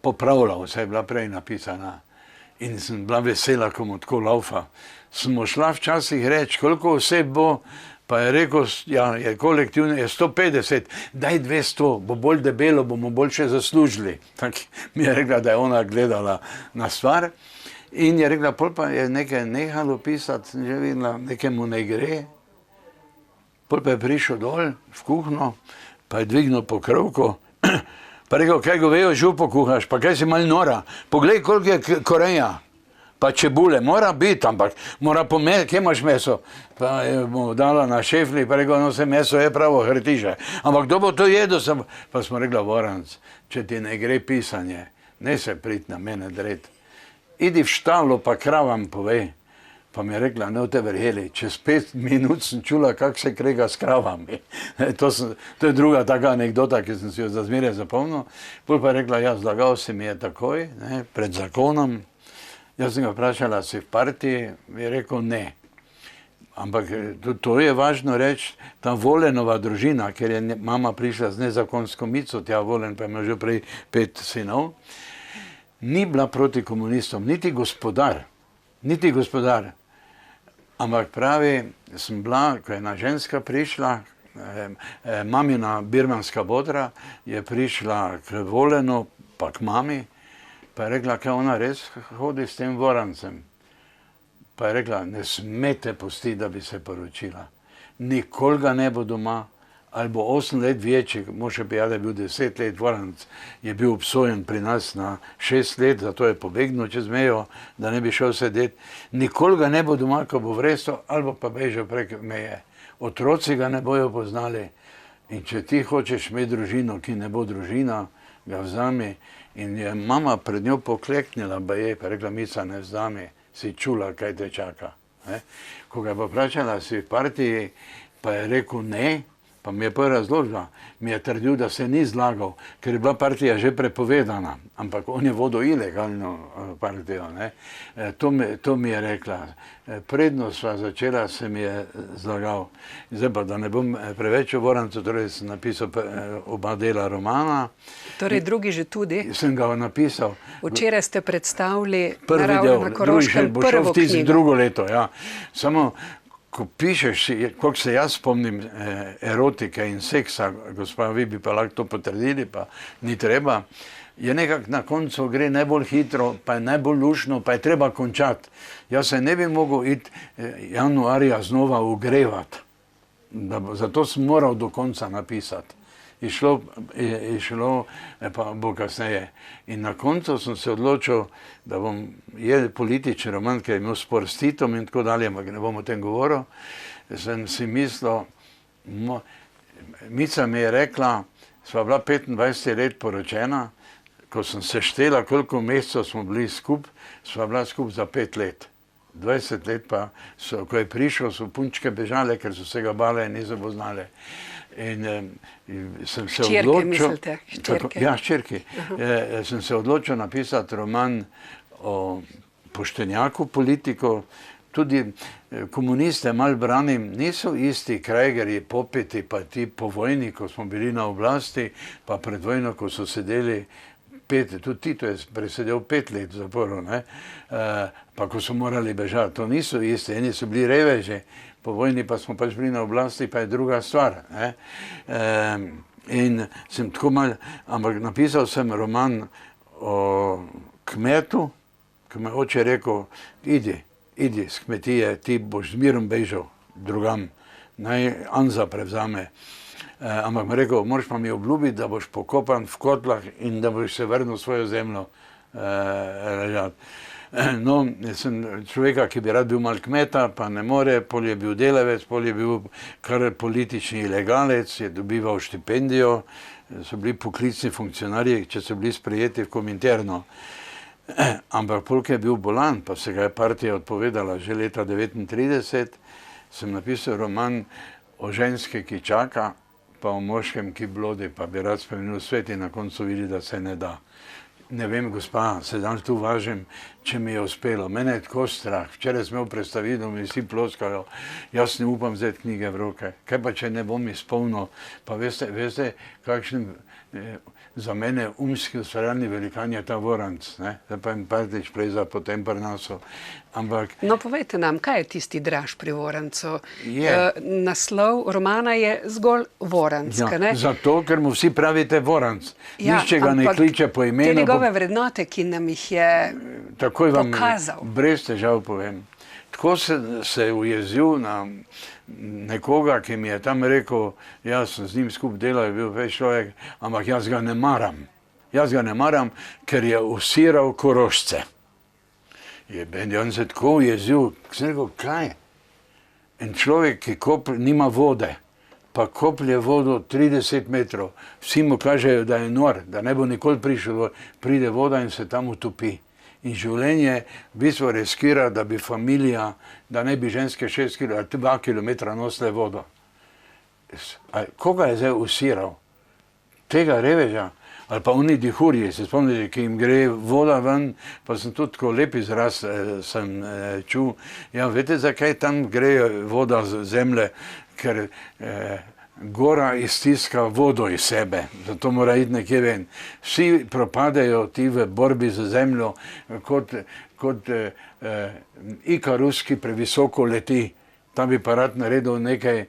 popravljal, vse je bila prej napisana. In sem bila vesela, ko mu tako laufa. Smo šla včasih reči, koliko oseb bo, pa je rekel, ja, je kolektivno, je 150, daj 200, bo bolj debelo, bomo bolj še zaslužili. Tako mi je rekla, da je ona gledala na stvar. In je rekla, pol pa je nekaj nehalo pisati, sem že videla, nekemu ne gre. Pol pa je prišel dol v kuhno, pa je dvignil pokrovko, pa rekel, kaj govejo župo kuhaš, pa kaj si mal nora, poglej, koliko je koreja. Pa čebule mora biti, ampak mora pometi, kje imaš meso? Pa je mu dala na šefli, pa rekel, no se meso je pravo hrtiže. Ampak kdo bo to jedel? Pa smo rekla, Voranc, če ti ne gre pisanje, ne se priti na mene dret. Idi v štalo, pa kravam povej. Pa mi je rekla, ne v te verjeli, čez 5 minut sem čula, kako se krega s kravami. To je druga taka anekdota, ki sem si jo za zmeraj zapomnil. Pol pa je rekla, ja, zlagal si mi je takoj, ne, pred zakonom. Jaz sem ga vprašala, si v partiji? Je rekel, ne. Ampak to je važno reči, ta Volenova družina, ker je mama prišla z nezakonsko mico, tja Volen pa ima že prej 5 sinov, ni bila proti komunistom, niti gospodar. Ampak pravi, sem bila, ko je ena ženska prišla, mamina birmanska bodra, je prišla k Volenu, pa k mami, pa je rekla, kaj ona res hodi s tem Vorancem. Pa je rekla, ne smete pustiti, da bi se poročila. Nikoli ga ne bo doma, ali bo 8 let večji, može bi da je bil 10 let, Voranc je bil obsojen pri nas na 6 let, zato je pobegnil čez mejo, da ne bi šel sedeti. Nikoli ga ne bo doma, ko bo vresto, ali pa bežal prek meje. Otroci ga ne bojo poznali in če ti hočeš imeti družino, ki ne bo družina, ga vzami. In je mama pred njo pokleknila, pa je rekla, Mica, ne vzami, si čula, kaj te čaka. Ko ga je pa vprašala, si v partiji, pa je rekel ne. Pa mi je prva razložila, mi je trdil, da se ni zlagal, ker je bila partija že prepovedana, ampak on je vodil ilegalno partijo. To mi je rekla. Predno sva začela, se mi je zlagal. Zdaj pa, da ne bom preveč o Vorancu, torej sem napisal oba dela romana. Torej drugi že tudi? Sem ga napisal. Včeraj ste predstavili Naravno na Koroškem prvo knjigo. Drugo leto, ja. Samo ko pišeš, koliko se jaz spomnim erotike in seksa, gospa, vi bi pa lahko to potrdili, pa ni treba, je nekako na koncu gre najbolj hitro, pa je najbolj lušno, pa je treba končati. Jaz se ne bi mogel iti januarja znova ugrevati, zato sem moral do konca napisati. Išlo pa bo kasneje. In na koncu sem se odločil, da bom politični roman, ker je imel spor s Titom in tako dalje, ampak ne bom o tem govoril. Sem si mislil, Mica mi je rekla, sva bila 25 let poročena, ko sem se štela, koliko mesecev smo bili skupaj, sva bila skupaj za 5 let. 20 let pa, ko je prišel, so punčke bežale, ker so se ga bale in niso poznale. In sem se odločil, mislite, hčerke? Ja, hčerki. Sem se odločil napisati roman o poštenjaku, politiko, tudi komuniste malo branim, niso isti Krajgerji, Popiti, pa ti po vojni, ko smo bili na oblasti, pa pred vojno, ko so sedeli 5, tudi Tito je presedel 5 let v zaporu, pa ko so morali bežati, to niso isti, eni so bili reveži, po vojni pa smo pač bili na oblasti, pa je druga stvar. In sem tako malo, ampak napisal sem roman o kmetu, ki me oče rekel, idi s kmetije, ti boš z mirom bežal drugam, naj Anza prevzame. Ampak mi rekel, moraš pa mi obljubiti, da boš pokopan v kotlah in da boš se vrnil v svojo zemljo ležati. No, sem človeka, ki bi rad bil mal kmeta, pa ne more, pol je bil delavec, pol je bil kar politični ilegalec, je dobival štipendijo, so bili poklicni funkcionarji, če so bili sprejeti v Kominterno. Ampak pol, ki je bil bolan, pa se ga je partija odpovedala že leta 1939, sem napisal roman o ženski, ki čaka, pa o moškem, ki blodi, pa bi rad spremenil svet in na koncu vidi, da se ne da. Ne vem, gospa, se danes tu važim, če mi je uspelo. Mene je tako strah. Včeraj sem imel predstavitev, mi vsi ploskajo, jaz ne upam vzeti knjige v roke. Kaj pa, če ne bom izpolnil? Pa veste, kakšen za mene umski ustvarjalni velikan je ta Voranc. Zdaj pa en Partljič preza potem pri nasu. No, povejte nam, kaj je tisti draž pri Vorancu? Naslov romana je zgolj Voranc, ne? Zato, ker mu vsi pravite Voranc. Nišče ga ne kliče po imenu. Te njegove vrednote, ki nam jih je takoj vam pokazal. Brez težav povem. Tako se je ujezil na nekoga, ki mi je tam rekel, jaz sem z njim skupaj delal, je bil več človek, ampak jaz ga ne maram. Jaz ga ne maram, ker je usiral Korošce. In on se tako jezil, sem rekel, kaj? En človek, ki nima vode, pa koplje vodo 30 metrov, vsi mu kažejo, da je nor, da ne bo nikoli prišel, pride voda in se tam utopi. In življenje v bistvu riskira, da bi familija, da ne bi ženske 6 km ali 2 km nosile vodo. Koga je zdaj usiral? Tega reveža? Ali pa oni dihurji, se spomnite, ki jim gre voda ven, pa sem tudi tako lep izraz sem čul. Ja, veste, zakaj tam gre voda z zemlje? Ker gora iztiska vodo iz sebe, zato mora iti nekje ven. Vsi propadejo ti v borbi z zemljo, kot Ikarus, ki previsoko leti. Tam bi pa rad naredil nekaj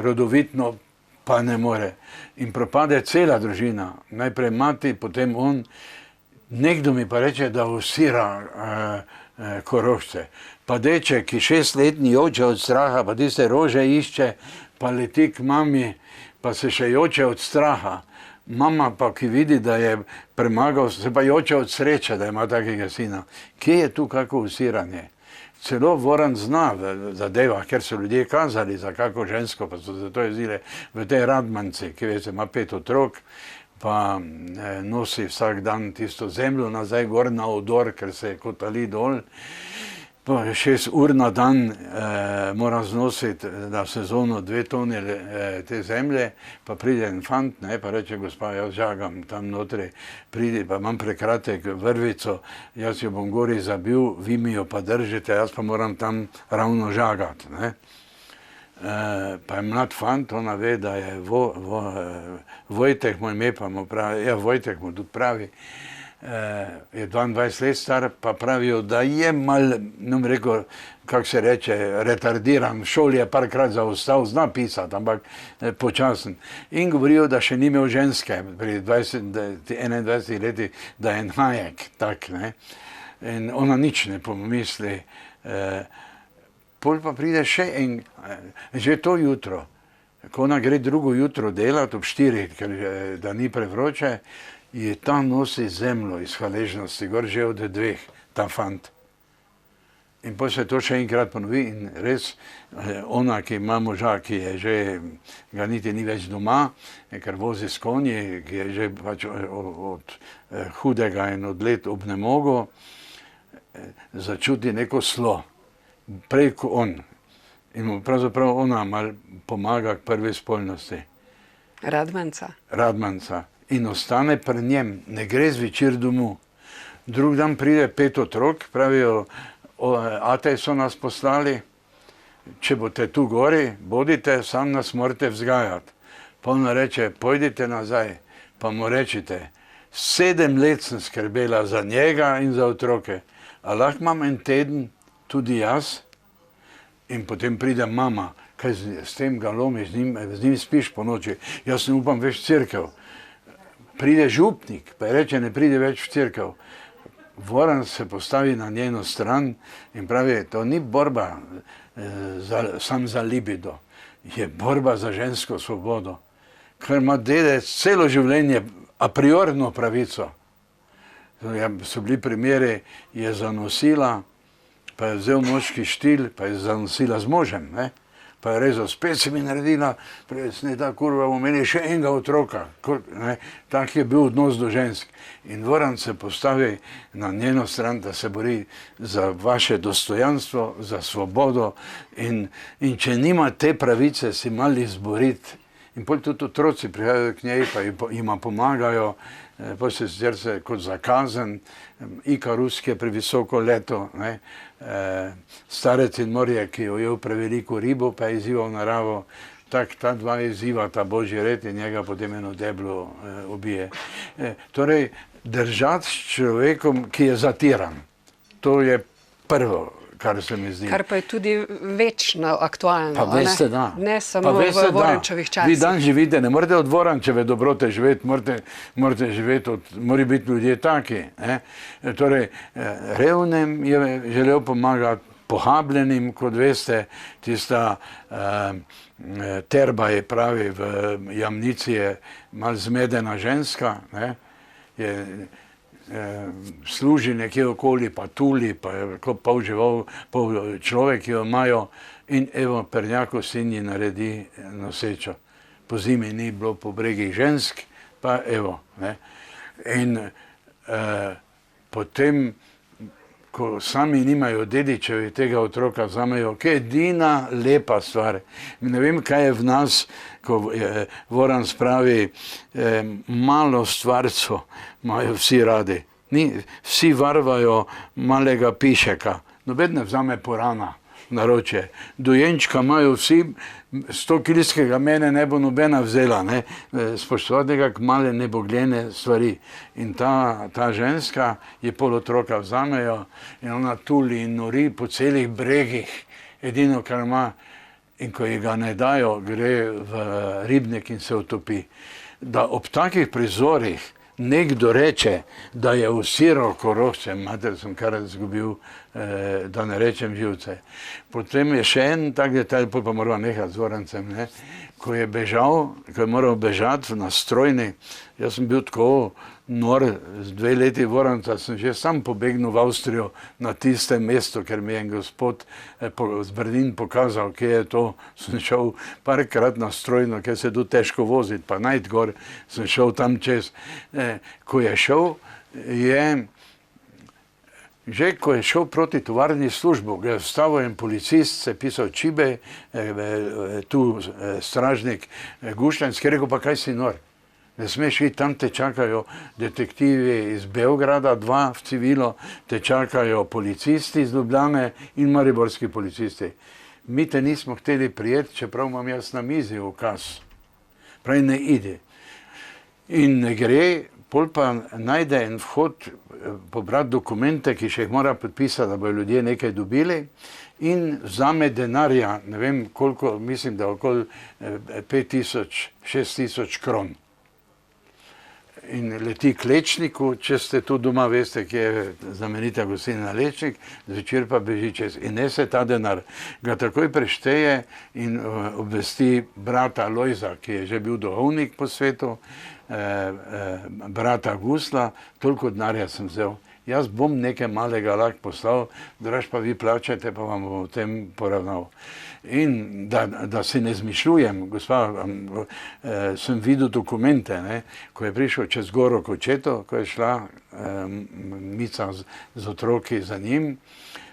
rodovitno, pa ne more. In propade cela družina, najprej mati, potem on. Nekdo mi pa reče, da usira Korošce. Pa deček, ki 6-letni joče od straha, pa tiste rože išče, pa leti k mami, pa se še joče od straha. Mama pa, ki vidi, da je premagal, se pa joče od sreče, da ima takega sina. Kje je tu kako usiranje? Celo Voran zna v zadevah, ker so ljudje kazali za kako žensko, pa so zato jezile v tej Radmanci, ki veste, ima 5 otrok, pa nosi vsak dan tisto zemljo nazaj gor na odor, ker se kotali dol. Pa 6 ur na dan mora znositi na sezono 2 tone te zemlje, pa pride en fant, pa reče, gospa, jaz žagam tam notri, pridi, pa imam prekratek vrvico, jaz jo bom gori zabil, vi mi jo pa držite, jaz pa moram tam ravno žagati. Pa je mlad fant, ona ve, da je Vojtek, moj ime pa mu pravi, ja, Vojtek mu tudi pravi, je 22 let star, pa pravijo, da je mal, ne bom rekel, kako se reče, retardiran, v šoli je parkrat zaostal, zna pisati, ampak počasen. In govorijo, da še ni imel ženske pri 21 letih, da je najek, tak, ne. In ona nič ne pomisli. Pol pa pride še en, že to jutro, ko ona gre drugo jutro delati ob 4, ker da ni prevroče, je tam nosi zemljo iz hvaležnosti, gor že od 2, ta fant. In potem se to še enkrat ponovi in res, ona, ki ima moža, ki je že, ga niti ni več doma, ker vozi s konji, ki je že pač od hudega in od let obnemogel, začuti neko slo, prej ko on. In mu pravzaprav ona mal pomaga k prvi spolnosti. Radmanca. In ostane pri njem, ne gre zvečer domov. Drug dan pride 5 otrok, pravijo, ate so nas poslali, če boste tu gori, bodite, sam nas morate vzgajati. Pa ona reče, pojdite nazaj, pa mu rečite, 7 let sem skrbela za njega in za otroke, a lahko imam en teden tudi jaz? In potem pride mama, kaj s tem ga lomiš, z njim spiš po noči, jaz ne upam več cerkev. Pride župnik, pa reče, ne pride več v cerkev. Voran se postavi na njeno stran in pravi, to ni borba sam za libido, je borba za žensko svobodo, ker ima dedec celo življenje a priorno pravico. So bili primeri, je zanosila, pa je vzel moški štil, pa je zanosila z možem, ne? Pa je rezal, spet si mi naredila, ne ta kurva, v meni še enega otroka. Tak je bil odnos do žensk. In Voran se postavi na njeno stran, da se bori za vaše dostojanstvo, za svobodo in če nima te pravice, si mali izboriti. In potem tudi otroci prihajajo k njej, pa jima pomagajo, potem se sicer kot zakazen, Ikarus, ki je previsoko leto, starec in morje, ki je ujel preveliko ribo, pa je izzival naravo, tak ta dva izziva, ta božji red in njega potem eno deblo ubije. Torej, držati s človekom, ki je zatiran, to je prvo, kar se mi zdi. Kar pa je tudi večno aktualno. Pa veste, da. Ne samo v Vorančevih časih. Vi dan živite, ne morate od Vorančeve dobrote živeti, morate živeti mora biti ljudje taki. Torej, revnem je želel pomagati, pohabljenim, kot veste, tista Terba je pravi, v Jamnici je malo zmedena ženska, služi nekje okoli, pa tuli, pa je pol žival, pol človek, ki jo imajo, in evo, Pernjakov sin ji naredi nosečo. Po zimi ni bilo po bregih žensk, pa evo. Ne. In potem, ko sami nimajo dedičev, tega otroka vzamejo, ki je edina lepa stvar. Ne vem, kaj je v nas, ko Voran spravi, malo stvarco imajo vsi radi. Vsi varvajo malega pišeka, noben ne vzame porana. Naroče. Dojenčka imajo vsi, 100-kilskega mene ne bo nobena vzela, ne? Spoštovati nekak male nebogljene stvari. In ta ženska je pol otroka vzamejo in ona tuli in nori po celih bregih, edino kar ima, in ko ji ga ne dajo, gre v ribnik in se utopi. Da ob takih prizorih nekdo reče, da je usiral korošče, mater, sem kar izgubil, da ne rečem živce. Potem je še en tak detalj, pa moram nehati z Vorancem, ne? Ko je bežal, ko je moral bežati na strojni, jaz sem bil tako nor, z 2 leti Voranca, sem že sam pobegnil v Avstrijo na tistem mestu, ker mi je en gospod z Berlin pokazal, kje je to. Sem šel parkrat na strojno, ker se tu težko voziti, pa najti gor, sem šel tam čez. Ko je šel, ko je šel proti tovarni službu, ga je vstavil en policist, se je pisal Čibe, tu stražnik Gušljanski, je rekel, pa kaj si nor? Ne smeš iti, tam te čakajo detektivi iz Beograda, 2 v civilo, te čakajo policisti iz Ljubljane in mariborski policisti. Mi te nismo hteli prijeti, čeprav imam jaz na mizi ukaz. Pravi, ne ide. In ne gre, pol pa najde en vhod pobrati dokumente, ki še jih mora podpisati, da bojo ljudje nekaj dobili, in vzame denarja, ne vem koliko, mislim, da okoli 5.000–6.000 kron. In leti k Lečniku, če ste tu doma, veste, kje je znamenita gostilna Lečnik, zvečer pa beži čez. In nese ta denar, ga takoj prešteje in obvesti brata Lojza, ki je že bil duhovnik po svetu, brata Gusla, toliko denarja sem vzel. Jaz bom nekaj malega lahko poslal, draž pa vi plačajte, pa vam bom o tem poravnal. In da si ne zmišljujem, gospa, sem videl dokumente, ne, ko je prišel čez goro k očetu, ko je šla Mica z otroki za njim,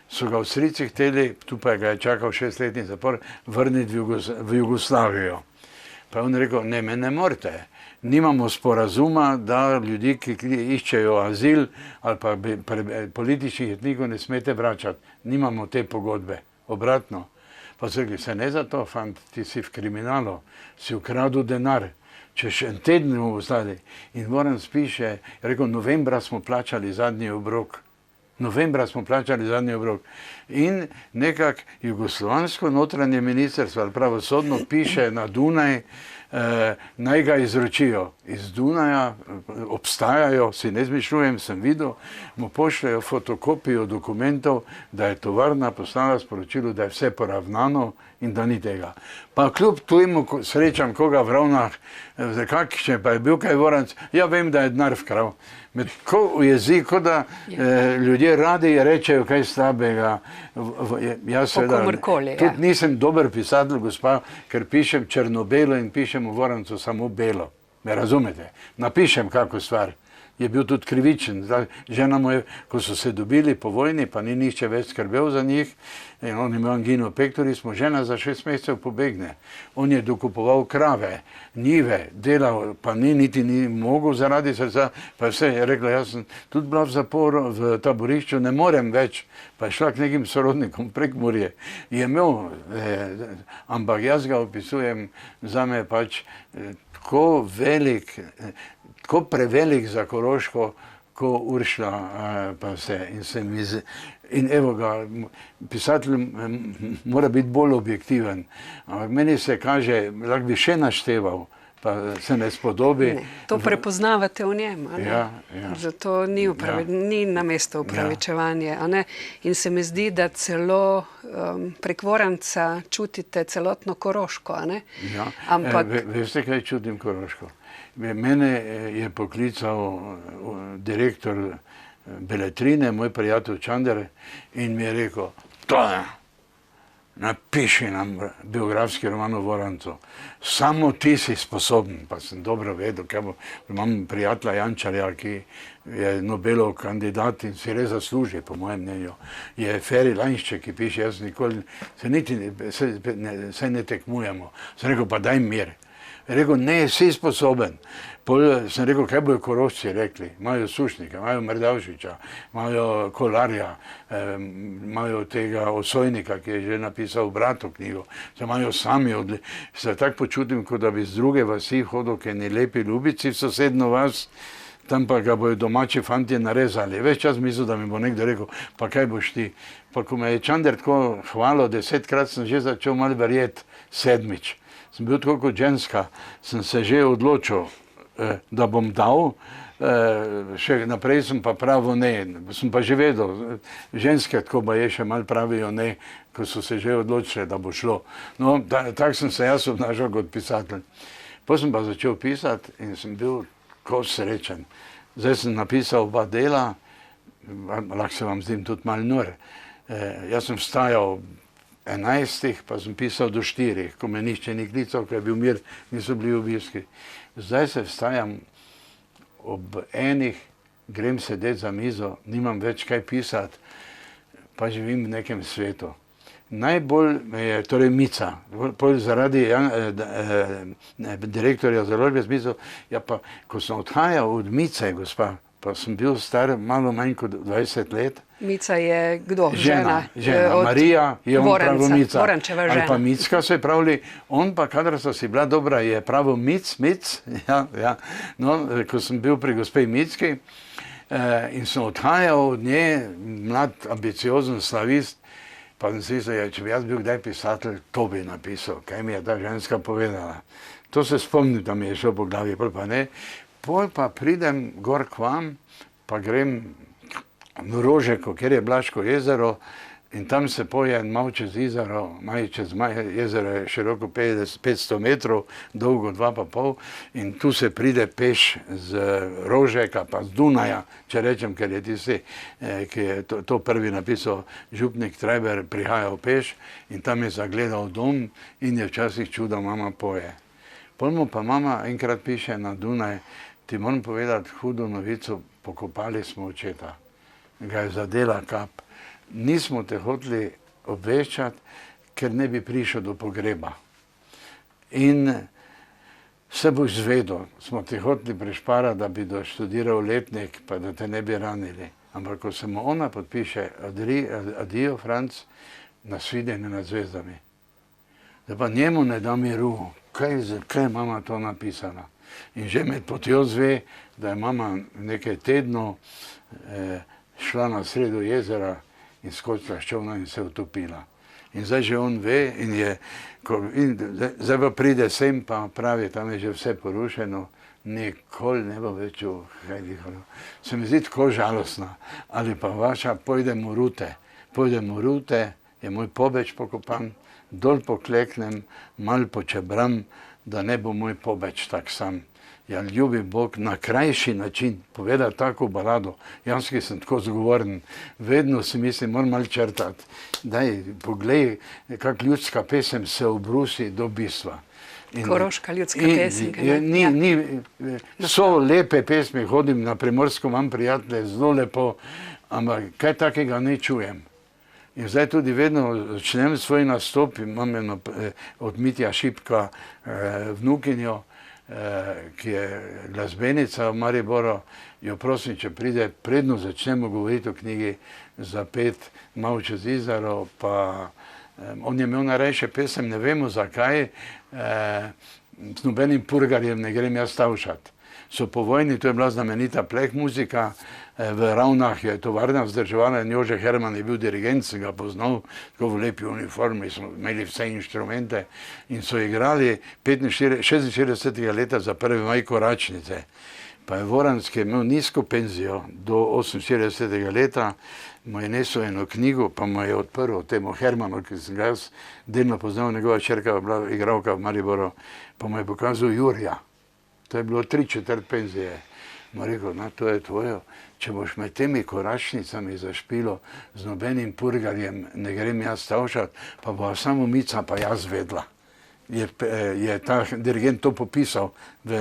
so ga v strici hteli, tu pa ga je čakal 6-letni zapor, vrniti v Jugoslavijo. Pa je on rekel, ne, me ne morete. Nimamo sporazuma, da ljudi, ki iščejo azil ali pa političnih etnikov, ne smete vračati. Nimamo te pogodbe. Obratno. Pa so rekli, se ne za to, fant, ti si v kriminalu, si ukradel denar, če še en teden bomo ostali. In Voran piše, je rekel, novembra smo plačali zadnji obrok. Novembra smo plačali zadnji obrok. In nekak jugoslovansko notranje ministrstvo ali pravosodno piše na Dunaj, naj ga izročijo. Iz Dunaja obstajajo, si ne zmišljujem, sem videl, mu pošljajo fotokopijo dokumentov, da je tovarna poslala sporočilo, da je vse poravnano in da ni tega. Pa kljub tujemu srečam koga v Ravnah, kakšen pa je bil kaj Voranc, ja vem, da je denar vkrav. Ko v jeziku, da ljudje radi rečejo kaj slabega. Jaz seveda tudi nisem dober pisatelj, gospa, ker pišem črno-belo in pišem v Vorancu samo belo. Me razumete? Napišem kako stvar. Je bil tudi krivičen. Žena mu je, ko so se dobili po vojni, pa ni nihče več skrbel za njih, in on imel angino pectoris, mu žena za 6 mesecev pobegne. On je dokupoval krave, njive, delal, pa niti ni mogel zaradi srca, pa vse je rekla, jaz sem tudi bila v zaporu, v taborišču, ne morem več, pa je šla k nekim sorodnikom prek Murje. Je imel, ampak jaz ga opisujem, zame pač tako velik, tako prevelik za Koroško, ko Uršla pa vse. In evo ga, pisatelj mora biti bolj objektiven. Ampak meni se kaže, lahko bi še našteval, pa se ne spodobi. Ne, to prepoznavate v njem, a ne? Ja. Zato ni na mesto upravičevanje, a ne? In se mi zdi, da celo prek Voranca čutite celotno Koroško, a ne? Ja. Ampak... Veste, kaj čutim Koroško? Mene je poklical direktor Beletrine, moj prijatelj Čander, in mi je rekel, Tone, napiši nam biografski roman o Vorancu. Samo ti si sposoben, pa sem dobro vedel, ker imam prijatelja Jančarja, ki je Nobelov kandidat in si res zasluži, po mojem mnenju. Je Feri Lanšček, ki piše, jaz nikoli, se ne tekmujemo. Sem rekel, pa daj mir. Rekel, ne, si sposoben. Pol sem rekel, kaj bojo Korošci rekli. Imajo Sušnika, imajo Mrdavšiča, imajo Kolarja, imajo tega Osojnika, ki je že napisal Bratu knjigo. Se imajo sami, se tako počutim, kot da bi z druge vasi hodil k eni lepi Ljubici v sosedno vas, tam pa ga bojo domači fantje narezali. Ves čas mislil, da mi bo nekdo rekel, pa kaj boš ti. Pa ko me je Čander tako hvalil 10-krat, sem že začel malo verjeti 7. Sem bil tako kot ženska, sem se že odločil, da bom dal, še naprej sem pa pravil ne, sem pa že vedel, ženske tako pa je še malo pravijo ne, ko so se že odločili, da bo šlo. No, tako sem se jaz obnašal kot pisatelj. Potem sem pa začel pisati in sem bil tako srečen. Zdaj sem napisal 2 dela, lahko se vam zdim tudi malo nor. Jaz sem vstajal 11, pa sem pisal do 4, ko me nihče ni klical, ker je bil mir, niso bili obiski. Zdaj se vstajam ob 1, grem sedeti za mizo, nimam več kaj pisati, pa živim v nekem svetu. Najbolj me je, torej Mica, zaradi direktorja založbe zmislil, ja pa, ko sem odhajal od Mice, gospa, pa sem bil star malo manj kot 20 let. Mica je kdo? Žena. Marija je on pravo Mica. Vorančeva žena. Ali pa Micka se pravi, on pa, kadar so si bila dobra, je pravo Mic. Ja. No, ko sem bil pri gospej Micki in sem odhajal od nje, mlad, ambiciozen slavist, pa sem si mislil, če bi jaz bil kdaj pisatelj, to bi napisal, kaj mi je ta ženska povedala. To se spomnim, da mi je šel po glavi, pol pa ne. Pol pa pridem gor k vam, pa grem v Rožeko, kjer je Blaško jezero, in tam se poje malo čez jezero, jezero je široko 500 metrov, dolgo 2,5, in tu se pride peš z Rožeka, pa z Dunaja, če rečem, ker je tisti, ki je to prvi napisal, župnik Treber, prihajal peš, in tam je zagledal dom in je včasih čudo, mama poje. Pol mu pa mama enkrat piše na Dunaj, ti moram povedati hudo novico, pokopali smo očeta. Ga je zadela kap. Nismo te hoteli obveščati, ker ne bi prišel do pogreba. In se boš zvedel, smo te hoteli prešparati, da bi doštudiral letnik, pa da te ne bi ranili. Ampak ko se mu ona podpiše, adijo, Franc, nasvidenje nad zvezdami. Da pa njemu ne da miru, kaj je mama to napisala. In že med potjo zve, da je mama nekaj tednov šla na sredo jezera in skočila s čolna in se utopila. In zdaj že on ve in zdaj pa pride sem pa pravi, tam je že vse porušeno, nikoli ne bo več v Heidihonu. Se mi zdi tako žalostna. Ali pa vaša, pojdem v Rute, je moj pobeč pokopan, dol pokleknem, mal počebram, da ne bo moj pobeč tak sam. Ja, ljubi Bog, na krajši način povedati tako balado. Jaz, ki sem tako zgovoren, vedno si mislim, moram malo črtati. Daj, poglej, kak ljudska pesem se obrusi do bistva. Koroška ljudska pesem. So lepe pesmi, hodim na Primorsko, imam prijatelje, zelo lepo, ampak kaj takega ne čujem. In zdaj tudi vedno začnem svoj nastop, imam eno od Mitja Šipka vnukinjo, ki je glasbenica v Mariboru, jo prosim, če pride, predno začnemo govoriti o knjigi Zapet malo čez jezero, pa on je imel najrajše pesem, ne vemo zakaj, z nobenim purgarjem ne grem jaz stavšati. so po vojni, to je bila znamenita pleh muzika, v Ravnah je tovarna vzdrževala in Jože Herman je bil dirigent, sem ga poznal, tako v lepi uniformi, smo imeli vse inštrumente in so igrali 46. leta za 1. maj Koračnice. Pa je Voranski imel nizko penzijo do 48. leta, mu je nesel eno knjigo, pa mu je odprl temu Hermanu, ki sem ga jaz delno poznal, njegova čerka je bila igralka v Mariboru, pa mu je pokazal Jurija. To je bilo 3/4 penzije. Mu je rekel, no, to je tvojo, če boš med temi Koračnicami zašpilo z nobenim purgarjem, ne grem jaz stavšat, pa bo samo Mica pa jaz vedla. Je ta dirigent to popisal v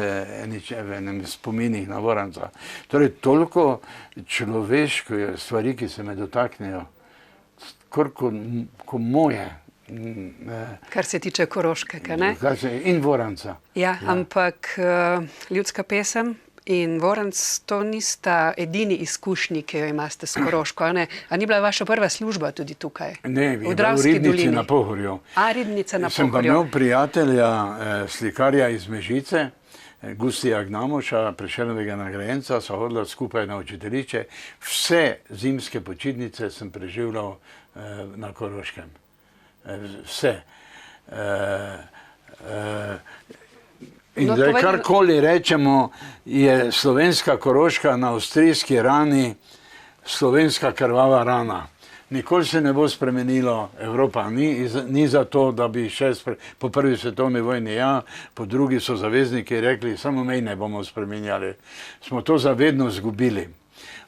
enem spominih na Voranca. Torej, toliko človeške stvari, ki se me dotaknejo, kot moje. Kar se tiče Koroške, ne? In Voranca. Ja, ampak ljudska pesem in Voranc, to nista edini izkušnji, ki jo imate s Koroško, a ne? A ni bila vaša prva služba tudi tukaj? Ne, je bila v Ribnici na Pohorju. A, Ribnica na Pohorju. Sem pa imel prijatelja, slikarja iz Mežice, Gustija Gnamoša, Prešernovega nagrajenca, sva hodila skupaj na učiteljišče. Vse zimske počitnice sem preživljal na Koroškem. Vse. In zdaj, karkoli rečemo, je slovenska Koroška na avstrijski rani slovenska krvava rana. Nikoli se ne bo spremenilo, Evropa ni za to, da bi še po prvi svetovni vojni, ja, po drugi so zavezniki rekli, samo mej ne bomo spremenjali. Smo to zavedno zgubili.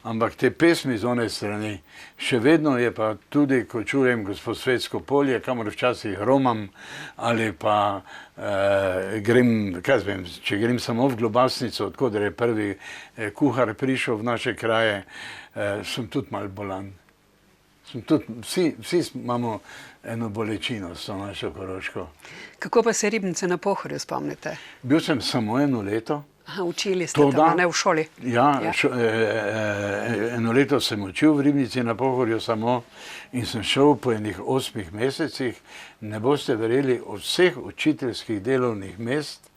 Ampak te pesmi z one strani, še vedno je pa tudi, ko čujem Gospod Svetsko polje, kamor včasih romam, ali pa grem, kaj zvem, če grem samo v Globasnico, odkudar je prvi kuhar prišel v naše kraje, sem tudi malo bolan. Vsi imamo eno bolečino s to našo Koroško. Kako pa se Ribnice na Pohorju spomnite? Bil sem samo 1 leto. Aha, učili ste tam, ne v šoli? Ja, 1 leto sem učil v Ribnici na Pohorju samo in sem šel po enih 8 mesecih. Ne boste verjeli, od vseh učiteljskih delovnih mest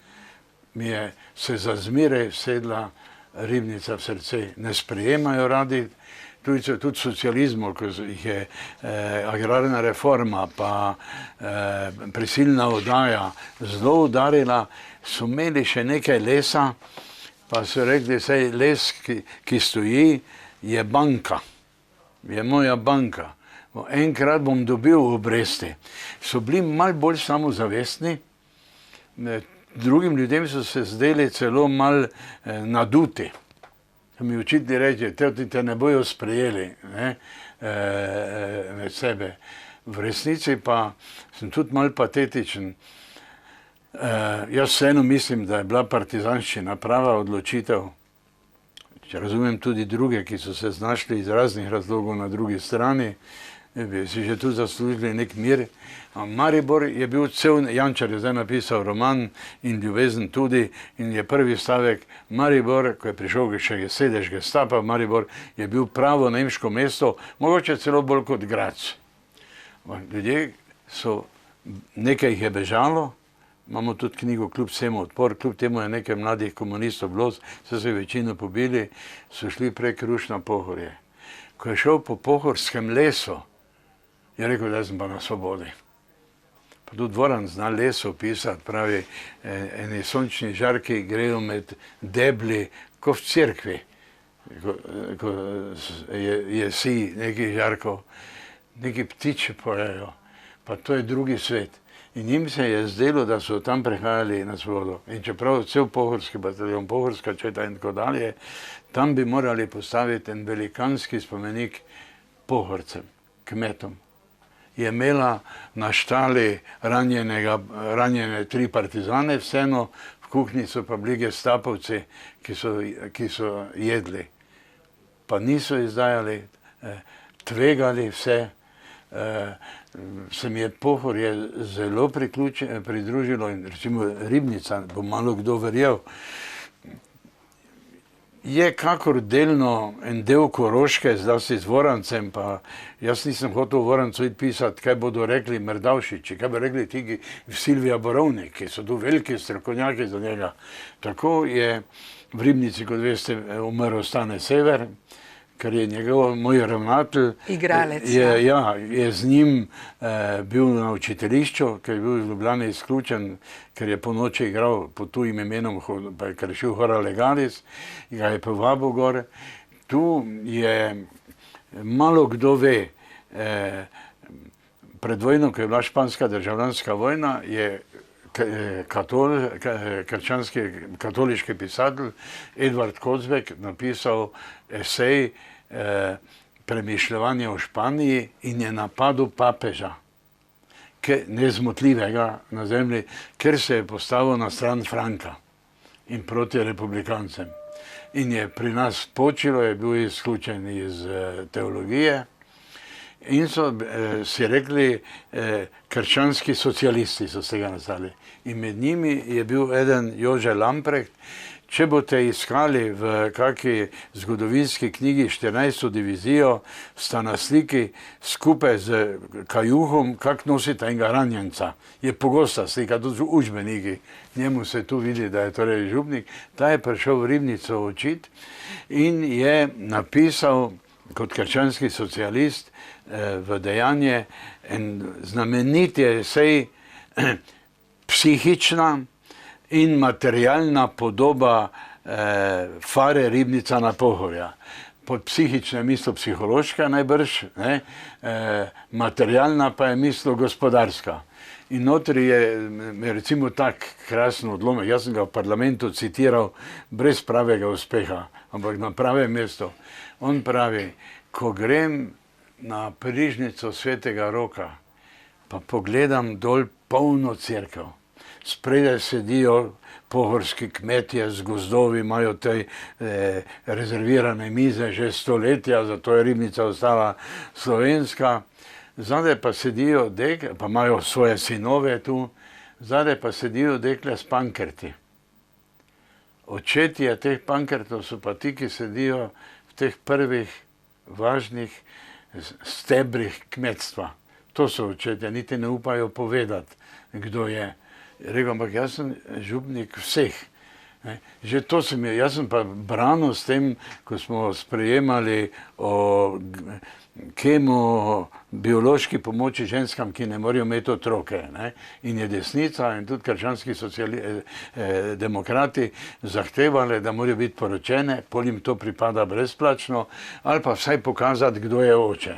mi je se za zmeraj sedla Ribnica v srce. Ne sprejemajo radi, tudi socializmu, ko jih je agrarna reforma pa prisilna oddaja zelo udarila, so imeli še nekaj lesa, pa so rekli, saj les, ki stoji, je banka, je moja banka. Enkrat bom dobil obresti. So bili malo bolj samozavestni, drugim ljudem so se zdeli celo malo naduti. Mi učitelji reče, te ne bojo sprejeli med sebe. V resnici pa sem tudi malo patetičen. Jaz vseeno mislim, da je bila partizanščina prava odločitev. Če razumem tudi druge, ki so se znašli iz raznih razlogov na drugi strani, bi si že tu zaslužili nek mir. Maribor je bil cel, Jančar je zdaj napisal roman in Ljubezen tudi, in je prvi stavek, Maribor, ko je prišel še sedež Gestapa v Maribor, je bil pravo nemško mesto, mogoče celo bolj kot Graz. Ljudje so, nekaj jih je bežalo, imamo tudi knjigo Kljub vsemu odpor, kljub temu je nekaj mladih komunistov bilo, so se večino pobili, so šli prek Ruš na Pohorje. Ko je šel po pohorskem lesu, je rekel, da sem pa na svobodi. Pa tudi Voranc zna les opisati, pravi, eni sončni žarki grejo med debli, kot v cerkvi, ko je si nekih žarkov, neki ptiči pojejo, pa to je drugi svet. In njim se je zdelo, da so tam prehajali na svobodo. In čeprav cel pohorski bataljon, pohorska četa in tako dalje, tam bi morali postaviti en velikanski spomenik pohorcem, kmetom. Je imela na štali ranjene 3 partizane, vseeno v kuhinji so pa bili gestapovci, ki so jedli. Pa niso izdajali, tvegali vse. Se mi je Pohorje zelo pridružilo in recimo Ribnica, bo malo kdo verjel, je kakor delno en del Koroške, zlasti z Vorancem, pa jaz nisem hotel v Vorancu iti pisati, kaj bodo rekli Merdavšiči, kaj bo rekli tigi Silvija Borovnik, ki so tu veliki strokovnjaki za njega. Tako je v Ribnici, kot veste, umrl Stane Sever, ker je moj ravnatelj, igralec, je z njim bil na učiteljišču, ker je bil iz Ljubljane izključen, ker je po noči igral pod tujim imenom, pa je kršil Hora Legalis, ga je povabil gor. Tu je, malo kdo ve, pred vojno, ko je bila španska državljanska vojna, je katoliški pisatelj Edvard Kozbek napisal esej Premišljevanje o Španiji in je napadel papeža, nezmotljivega na zemlji, ker se je postavil na stran Franka in proti republikancem. In je pri nas počilo, je bil izključen iz teologije. In so si rekli, krščanski socialisti so z tega nastali. In med njimi je bil eden Jože Lamprecht. Če boste iskali v kakšni zgodovinski knjigi 14. divizijo, sta na sliki skupaj z Kajuhom, kak nosita enega ranjenca. Je pogosta slika, tudi v učbeniki. Njemu se tu vidi, da je torej župnik. Ta je prišel v Ribnico učit in je napisal kot krščanski socialist v Dejanje en znameniti esej Psihična in materialna podoba fare Ribnica na Pohorja. Pod psihična je mislo psihološka najbrž, materialna pa je mislo gospodarska. In notri je recimo tak krasen odlomek, jaz sem ga v parlamentu citiral brez pravega uspeha, ampak na pravem mestu. On pravi, ko grem na prižnico Svetega Roka, pa pogledam dol polno cerkev. Spredaj sedijo pohorski kmetje z gozdovi, imajo te rezervirane mize že stoletja, zato je Ribnica ostala slovenska. Zadaj pa sedijo dekle, pa imajo svoje sinove tu, zadaj pa sedijo dekle s pankrti. Očetje teh pankrtov so pa ti, ki sedijo v teh prvih važnih stebrih kmetstva. To so očetje, niti ne upajo povedati, kdo je. Rekel, ampak jaz sem župnik vseh. Že to sem jaz sem pa branil s tem, ko smo sprejemali o biološki pomoči ženskam, ki ne morejo imeti otroke. In je desnica in tudi krščanski demokrati zahtevali, da morajo biti poročene, pol jim to pripada brezplačno, ali pa vsaj pokazati, kdo je oče.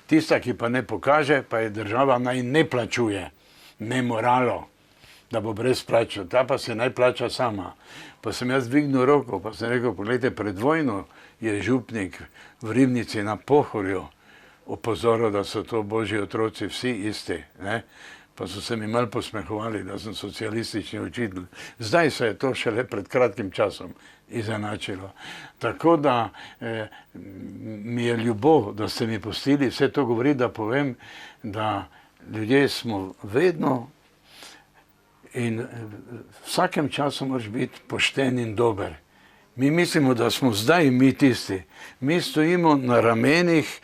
Tista, ki pa ne pokaže, pa je država naj ne plačuje, ne moralo, da bo brezplačno. Ta pa se naj plača sama. Pa sem jaz dvignil roko, pa sem rekel, pogledajte, pred vojno je župnik v Ribnici na Pohorju opozoril, da so to božji otroci vsi isti. Pa so se mi malo posmehovali, da sem socialistični učitelj. Zdaj se je to šele pred kratkim časom izenačilo. Tako da mi je ljubo, da ste mi pustili vse to govoriti, da povem, da ljudje smo vedno in vsakem času moraš biti pošten in dober. Mi mislimo, da smo zdaj mi tisti. Mi stojimo na ramenih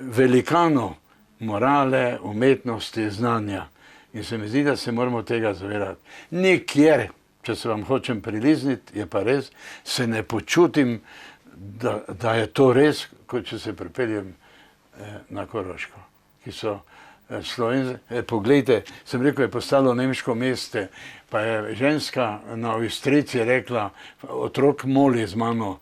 velikanov morale, umetnosti, znanja. In se mi zdi, da se moramo tega zavedati. Nikjer, če se vam hočem prilizniti, je pa res, se ne počutim, da je to res, kot če se pripeljem na Koroško, ki so Slovenci. Poglejte, sem rekel, je postalo nemško mesto, pa je ženska na Ojstrici rekla, otrok moli z mano,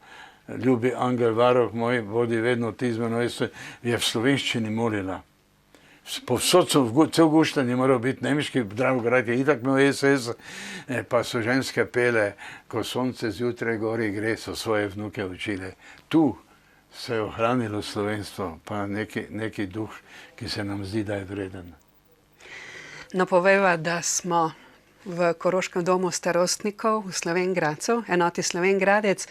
ljubi angel varuh moj, vodi vedno ti z mano, je v slovenščini molila. Povsod so, cel Guštan je moral biti nemški, Dravograd je itak imel SS, pa so ženske pele, ko sonce zjutraj gori gre, so svoje vnuke učile. Tu se je ohranilo slovenstvo, pa neki duh, ki se nam zdi, da je vreden. No, povejva, da smo v Koroškem domu starostnikov v Slovenj Gradcu, enoti Slovenj Gradec,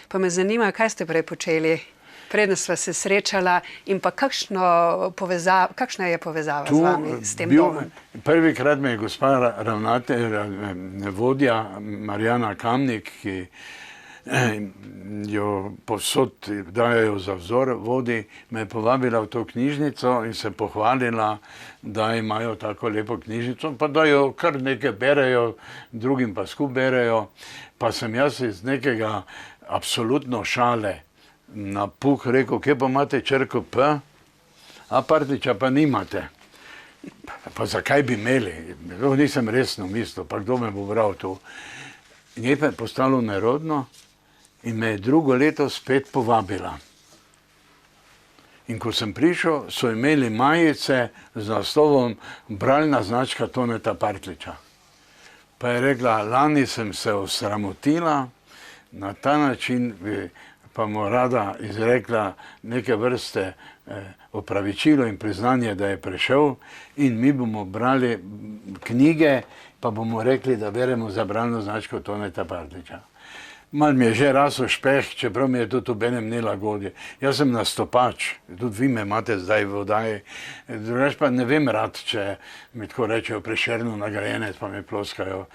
pa me zanima, kaj ste prej počeli, preden sva se srečala in pa kakšna je povezava z vami, s tem domom? Prvikrat me je gospa vodja Marjana Kamnik, ki jo povsod dajo za vzor vodi, me je povabila v to knjižnico in se pohvalila, da imajo tako lepo knjižnico, pa da jo kar nekaj berejo, drugim pa skupaj berejo. Pa sem jaz iz nekega absolutno šale na puh rekel, kje pa imate črko P, a Partljiča pa nimate. Pa zakaj bi imeli? Nisem resno mislil, pa kdo me bo bral tu. Njej pa je postalo nerodno in me je drugo leto spet povabila. In ko sem prišel, so imeli majice z naslovom Bralna značka Toneta Partljiča. Pa je rekla, lani sem se osramotila, na ta način bi pa mu rada izrekla neke vrste opravičilo in priznanje, da je prišel in mi bomo brali knjige, pa bomo rekli, da beremo za bralno značko Toneta Partljiča. Mal mi je že rasel špeh, čeprav mi je tudi obenem nelagodje. Jaz sem nastopač, tudi vi me imate zdaj v oddaji, drugače pa ne vem rad, če mi tako rečejo Prešernov nagrajenec, pa me ploskajo.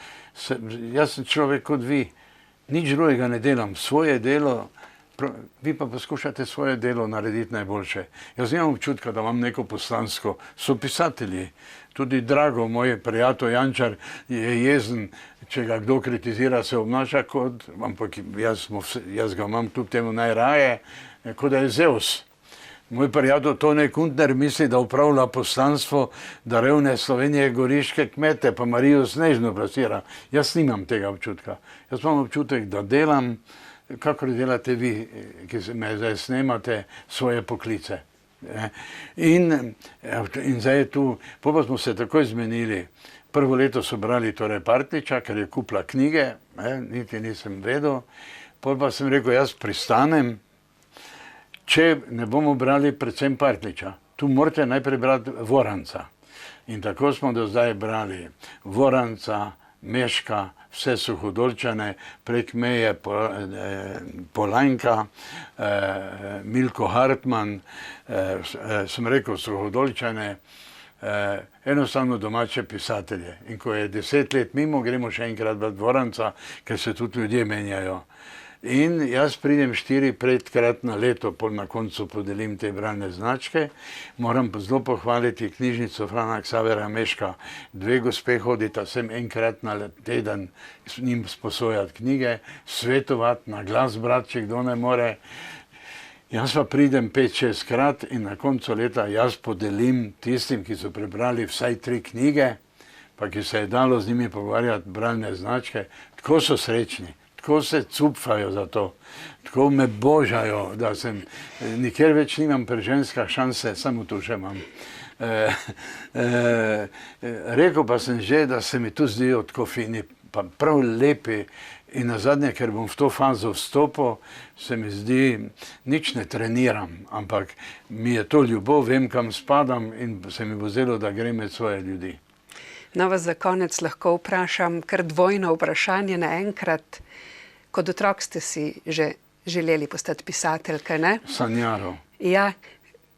Jaz sem človek kot vi, nič drugega ne delam, svoje delo, vi pa poskušate svoje delo narediti najboljše. Jaz nimam občutka, da imam neko poslansko, so pisatelji. Tudi Drago, moj prijatelj Jančar, je jezen, če ga kdo kritizira, se obnaša kot, ampak jaz ga imam kljub temu najraje, kot da je Zeus. Moj prijatelj Tone Kuntner misli, da upravlja poslanstvo, da revne Slovenije goriške kmete, pa Marijo Snežno plasira. Jaz nimam tega občutka. Jaz imam občutek, da delam, kakor delate vi, ki me zdaj snemate, svoje poklice. In zdaj je tu, pa smo se takoj zmenili. Prvo leto so brali torej Partljiča, ker je kupila knjige, niti nisem vedel. Potem pa sem rekel, jaz pristanem, če ne bomo brali predvsem Partljiča. Tu morate najprej brati Voranca. In tako smo do zdaj brali Voranca, Meška, vse Suhodolčane, prek meje Polanjka, Milko Hartman, sem rekel Suhodolčane, enostavno domače pisatelje. In ko je 10 let mimo, gremo še enkrat brati Voranca, ker se tudi ljudje menjajo. In jaz pridem 4-5krat na leto, pol na koncu podelim te bralne značke. Moram pa zelo pohvaliti knjižnico Frana Ksavera Meška. 2 gospe hodita sem enkrat na teden s njim sposojati knjige, svetovati, na glas brati, če kdo ne more. Jaz pa pridem 5-6krat in na koncu leta jaz podelim tistim, ki so prebrali vsaj 3 knjige, pa ki se je dalo z njimi pogovarjati bralne značke. Tako so srečni. Tako se cupfajo za to, tako me božajo, da sem, nikjer več nimam pri ženskah šanse, samo tu še imam. Rekel pa sem že, da se mi tu zdijo tako fini, pa prav lepi in nazadnje, ker bom v to fazo vstopil, se mi zdi, nič ne treniram, ampak mi je to ljubov, vem, kam spadam in se mi bo zdelo, da grem med svoje ljudi. No, vas za konec lahko vprašam kar dvojno vprašanje naenkrat. Kot otrok ste si že želeli postati pisateljka, ne? Sanjaro. Ja,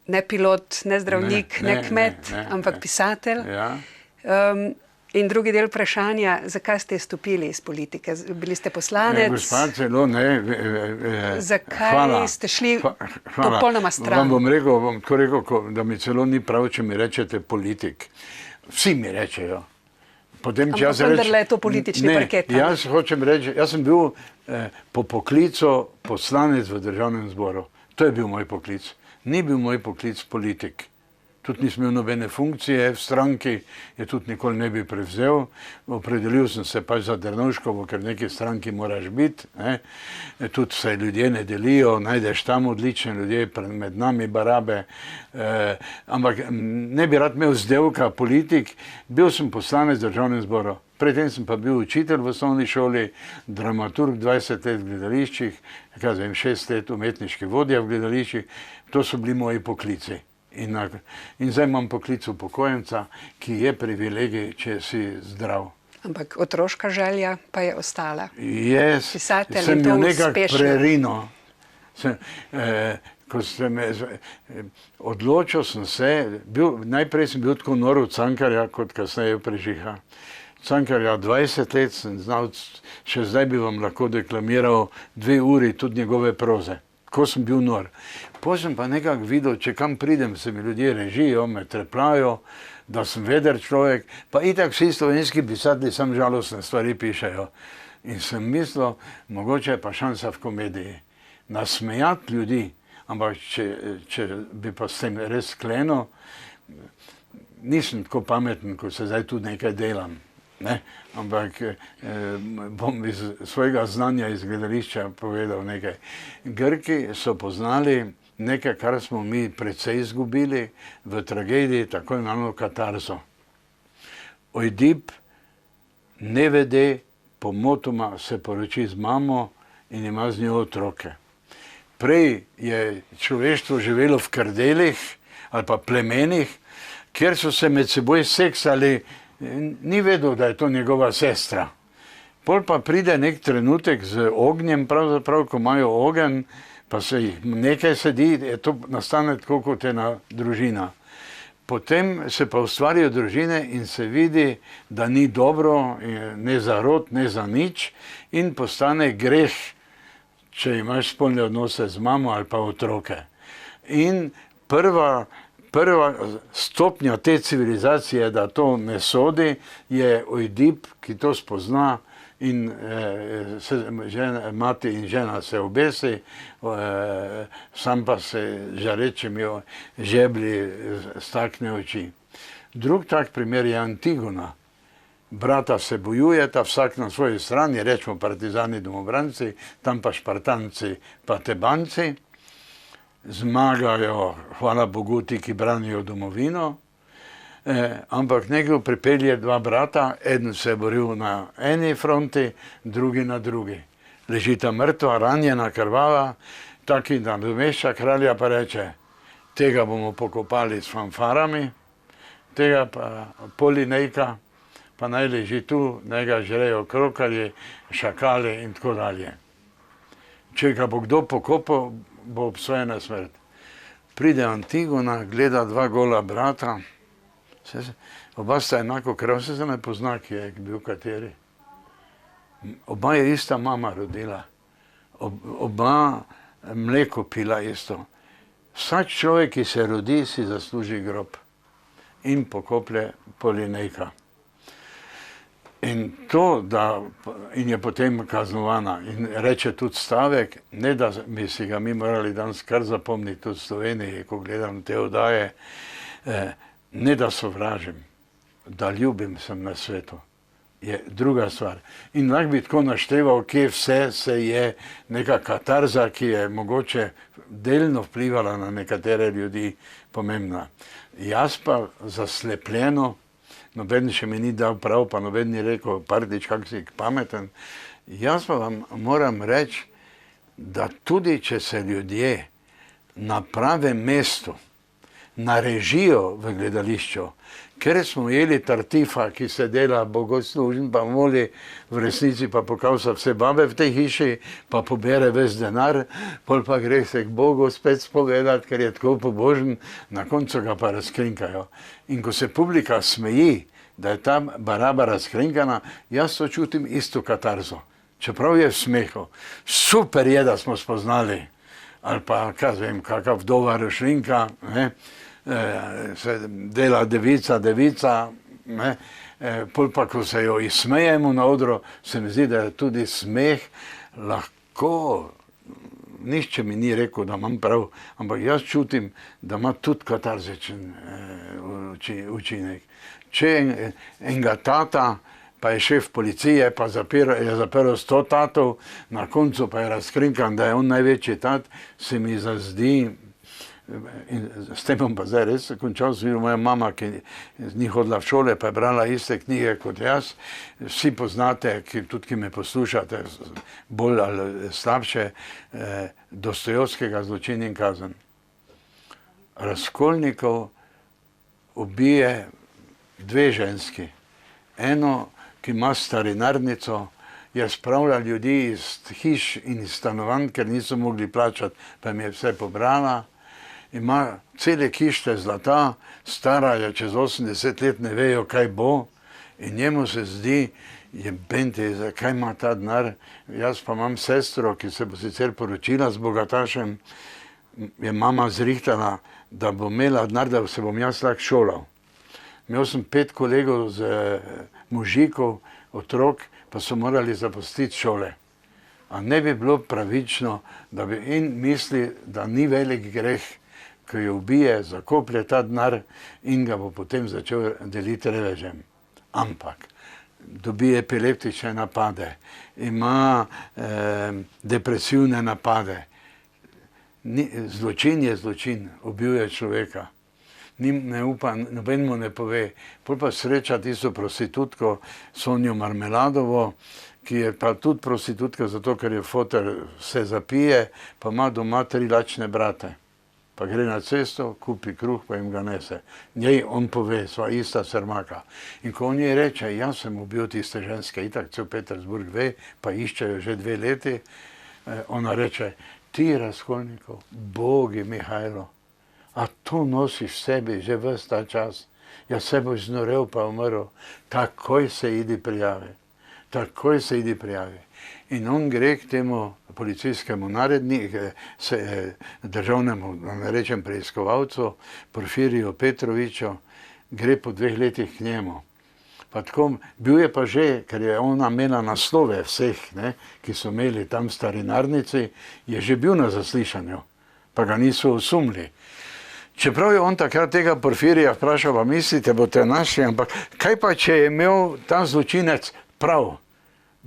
ne pilot, ne zdravnik, ne kmet, ampak pisatelj. Ja. In drugi del vprašanja, zakaj ste izstopili iz politike? Bili ste poslanec? Gospa, celo ne. Zakaj ste šli popolnoma stran? Vam bom tako rekel, da mi celo ni prav, če mi rečete politik. Vsi mi rečejo. Ampak vendarle je to politični parket. Jaz hočem reči, jaz sem bil po poklicu poslanec v državnem zboru. To je bil moj poklic. Ni bil moj poklic politik. Tudi nisem imel nobene funkcije v stranki, je tudi nikoli ne bi prevzel. Opredelil sem se pač za Drnovškovo, ker v neki stranki moraš biti. Tudi se ljudje ne delijo, najdeš tam odlične ljudje, med nami barabe. Ampak ne bi rad imel zdevka politik, bil sem poslanec v državnem zboru. Predtem sem pa bil učitelj v osnovni šoli, dramaturg 20 let v gledališčih, 6 let umetniški vodja v gledališčih. To so bili moji poklici. In zdaj imam poklic upokojenca, ki je privilegij, če si zdrav. Ampak otroška želja pa je ostala. Pisatelj je to nekako prerino. Ko odločil sem se, najprej sem bil tako nor v Cankarja, kot kasneje v Prežiha. Cankarja 20 let, sem znal, še zdaj bi vam lahko deklamiral 2 uri tudi njegove proze. Ko sem bil nor. Potem sem pa nekako videl, če kam pridem, se mi ljudje režijo, me treplajo, da sem veder človek, pa itak vsi slovenski pisatelji samo žalostne stvari pišejo. In sem mislil, mogoče je pa šansa v komediji. Nasmejati ljudi, ampak če bi pa s tem res sklenil, nisem tako pameten, ko se zdaj tudi nekaj delam. Ne? Ampak bom iz svojega znanja iz gledališča povedal nekaj. Grki so poznali nekaj, kar smo mi precej izgubili v tragediji, tako imenovano katarzo. Ojdip nevede pomotoma se poroči z mamo in ima z njo otroke. Prej je človeštvo živelo v krdelih ali pa plemenih, kjer so se med seboj seksali, ni vedel, da je to njegova sestra. Pol pa pride nek trenutek z ognjem, pravzaprav, ko imajo ogenj, pa se jih nekaj sedi, to nastane tako kot ena družina. Potem se pa ustvarijo družine in se vidi, da ni dobro, ne za rod, ne za nič, in postane greh, če imaš spolne odnose z mamo ali pa otroke. In prva stopnja te civilizacije, da to ne sodi, je Ojdip, ki to spozna, in mati in žena se obesi, sam pa se žarečimi žeblji stakne oči. Drug tak primer je Antigona. Brata se bojujeta, vsak na svoji strani, rečemo partizani, domobranci, tam pa Špartanci pa Tebanci. Zmagajo, hvala Bogu, ti, ki branijo domovino, ampak nekdo pripelje 2 brata, eden se je boril na eni fronti, drugi na drugi. Ležita mrtva, ranjena, krvava, taki nadomešča kralja, pa reče, tega bomo pokopali s fanfarami, tega pa Polinejka, pa naj leži tu, naj ga žrejo krokarji, šakali in tako dalje. Če ga bo kdo pokopal, bo obsojena smrt. Pride Antigona, gleda 2 gola brata, oba sta enako krv, se ne pozna, ki je bil kateri. Oba je ista mama rodila, oba mleko pila isto. Vsak človek, ki se rodi, si zasluži grob in pokoplje Polinejka. In to, in je potem kaznovana in reče tudi stavek, ne da bi si ga mi morali danes kar zapomniti tudi v Sloveniji, ko gledam te oddaje, ne da sovražim, da ljubim sem na svetu, je druga stvar. In lahko bi tako našteval, kje vse se je neka katarza, ki je mogoče delno vplivala na nekatere ljudi, pomembna. Jaz pa zaslepljeno, noben še mi ni dal prav, pa noben ni rekel, Pardič, kak si pameten. Jaz pa vam moram reči, da tudi če se ljudje na pravem mestu narežijo v gledališču, ker smo jeli Tartifa, ki se dela bogoslužen, pa moli, v resnici pa pokavsa vse babe v tej hiši, pa pobere ves denar, pol pa gre se k Bogu spet spovedati, ker je tako pobožen, na koncu ga pa razkrinkajo. In ko se publika smeji, da je ta baraba razkrinkana, jaz to čutim isto katarzo. Čeprav je v smehu. Super je, da smo spoznali. Ali pa, kaj vem, kakva vdova rošlinka, se dela devica, pol pa, ko se jo izsmejemo na odru, se mi zdi, da je tudi smeh lahko, nišče mi ni rekel, da imam prav, ampak jaz čutim, da ima tudi katarzičen učinek. Če enega tata, pa je šef policije, pa je zaprl 100 tatov, na koncu pa je razkrinkan, da je on največji tat, se mi zazdi, in s tem bom pa zdaj res končal, moja mama, ki ni hodila v šole, pa je brala iste knjige kot jaz, vsi poznate, tudi ki me poslušate, bolj ali slabše, Dostojevskega Zločin in kazen. Razkolnikov ubije 2 ženski. Eno, ki ima starinarnico, je spravila ljudi iz hiš in iz stanovanj, ker niso mogli plačati, pa jim je vse pobrala. Ima cele kište zlata, stara je čez 80 let, ne vejo, kaj bo, In njemu se zdi, jebente, zakaj ima ta denar, jaz pa imam sestro, ki se bo sicer poročila z bogatašem, je mama zrihtala, da bo imela denar, da se bom jaz lahko šolal. Imel sem 5 kolegov z možikov, otrok, pa so morali zapustiti šole. A ne bi bilo pravično, da bi in misli, da ni velik greh, ko jo ubije, zakoplje ta denar in ga bo potem začel deliti revežem. Ampak dobi epileptične napade, ima depresivne napade. Zločin je zločin, ubil je človeka. Ne upa, noben mu ne pove. Pol pa sreča tisto prostitutko Sonjo Marmeladovo, ki je pa tudi prostitutka, zato ker je foter se zapije, pa ima doma 3 lačne brate. Pa gre na cesto, kupi kruh, pa jim ga nese. Njej on pove, sva ista srmaka. In ko on jej reče, jaz sem ubil tiste ženske, itak cel Petersburg ve, pa iščejo že 2 leti, ona reče, ti Razkolnikov, bogi Mihajlo, a to nosiš v sebi že ves ta čas, ja se boš znorel pa umrl, takoj se idi prijavi, takoj se idi prijavi. In on gre k temu policijskemu državnemu, ne rečem preiskovalcu, Porfiriju Petroviču, gre po 2 letih k njemu. Pa tako, bil je pa že, ker je ona imela naslove vseh, ne, ki so imeli tam v Starinarnici, je že bil na zaslišanju, pa ga niso osumili. Čeprav je on takrat tega Porfirija vprašal, pa mislite, boste našli, ampak kaj pa, če je imel ta zločinec prav,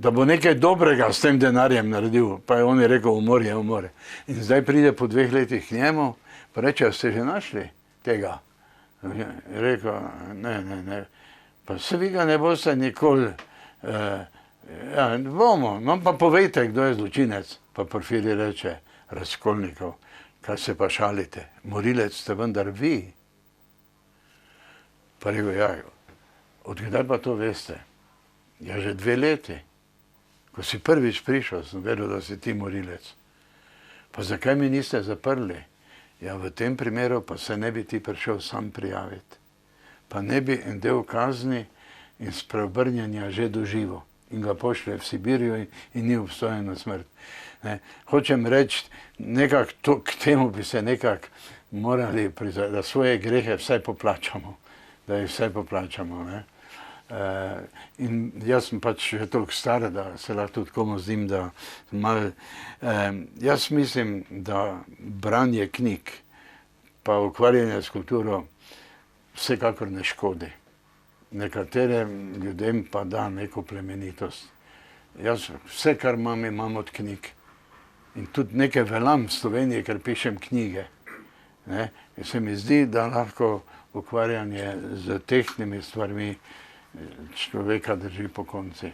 da bo nekaj dobrega s tem denarjem naredil, pa je on rekel, umor je umor. In zdaj pride po 2 letih k njemu, pa reče, ste že našli tega? Je rekel, ne, pa se vi ga ne boste nikoli, ja, bomo, no pa povejte, kdo je zločinec. Pa Porfirij reče, Razkolnikov, kaj se pa šalite, morilec ste vendar vi. Pa rekel, ja, odkdaj pa to veste? Ja, že 2 leti. Ko si prvič prišel, sem vedel, da si ti morilec. Pa zakaj mi niste zaprli? Ja, v tem primeru pa se ne bi ti prišel sam prijaviti. Pa ne bi en del kazni in spreobrnjenja že doživel. In ga pošlje v Sibirijo in ni obsojen na smrt. Ne. Hočem reči, nekako k temu bi se nekako morali prizadeti, da svoje grehe vsaj poplačamo. Da jih vsaj poplačamo, ne. In jaz sem pač že toliko star, da se lahko tudi komu zdim, da malo, jaz mislim, da branje knjig pa ukvarjanje s kulturo vsekakor ne škodi. Nekaterim ljudem pa da neko plemenitost. Jaz vse, kar imam od knjig. In tudi nekaj velam v Sloveniji, ker pišem knjige. Ne? In se mi zdi, da lahko ukvarjanje z tehtnimi stvarmi človeka drži po konci.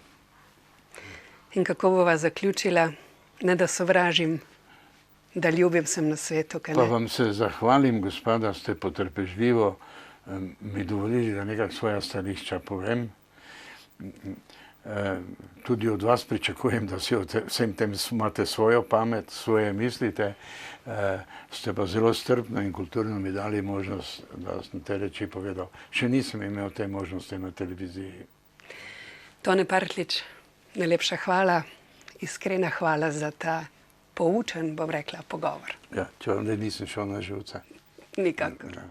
In kako bova zaključila? Ne da sovražim, da ljubim sem na svetu, kaj ne? Pa vam se zahvalim, gospa, da ste potrpežljivo mi dovolili, da nekaj svoja stališča povem. Tudi od vas pričakujem, da si vsem tem imate svojo pamet, svoje mislite. Ste pa zelo strpno in kulturno mi dali možnost, da sem te reči povedal. Še nisem imel te možnosti na televiziji. Tone Partljič, najlepša hvala, iskrena hvala za ta poučen, bom rekla, pogovor. Ja, če vam ne nisem šel na živce. Nikakor. Ja.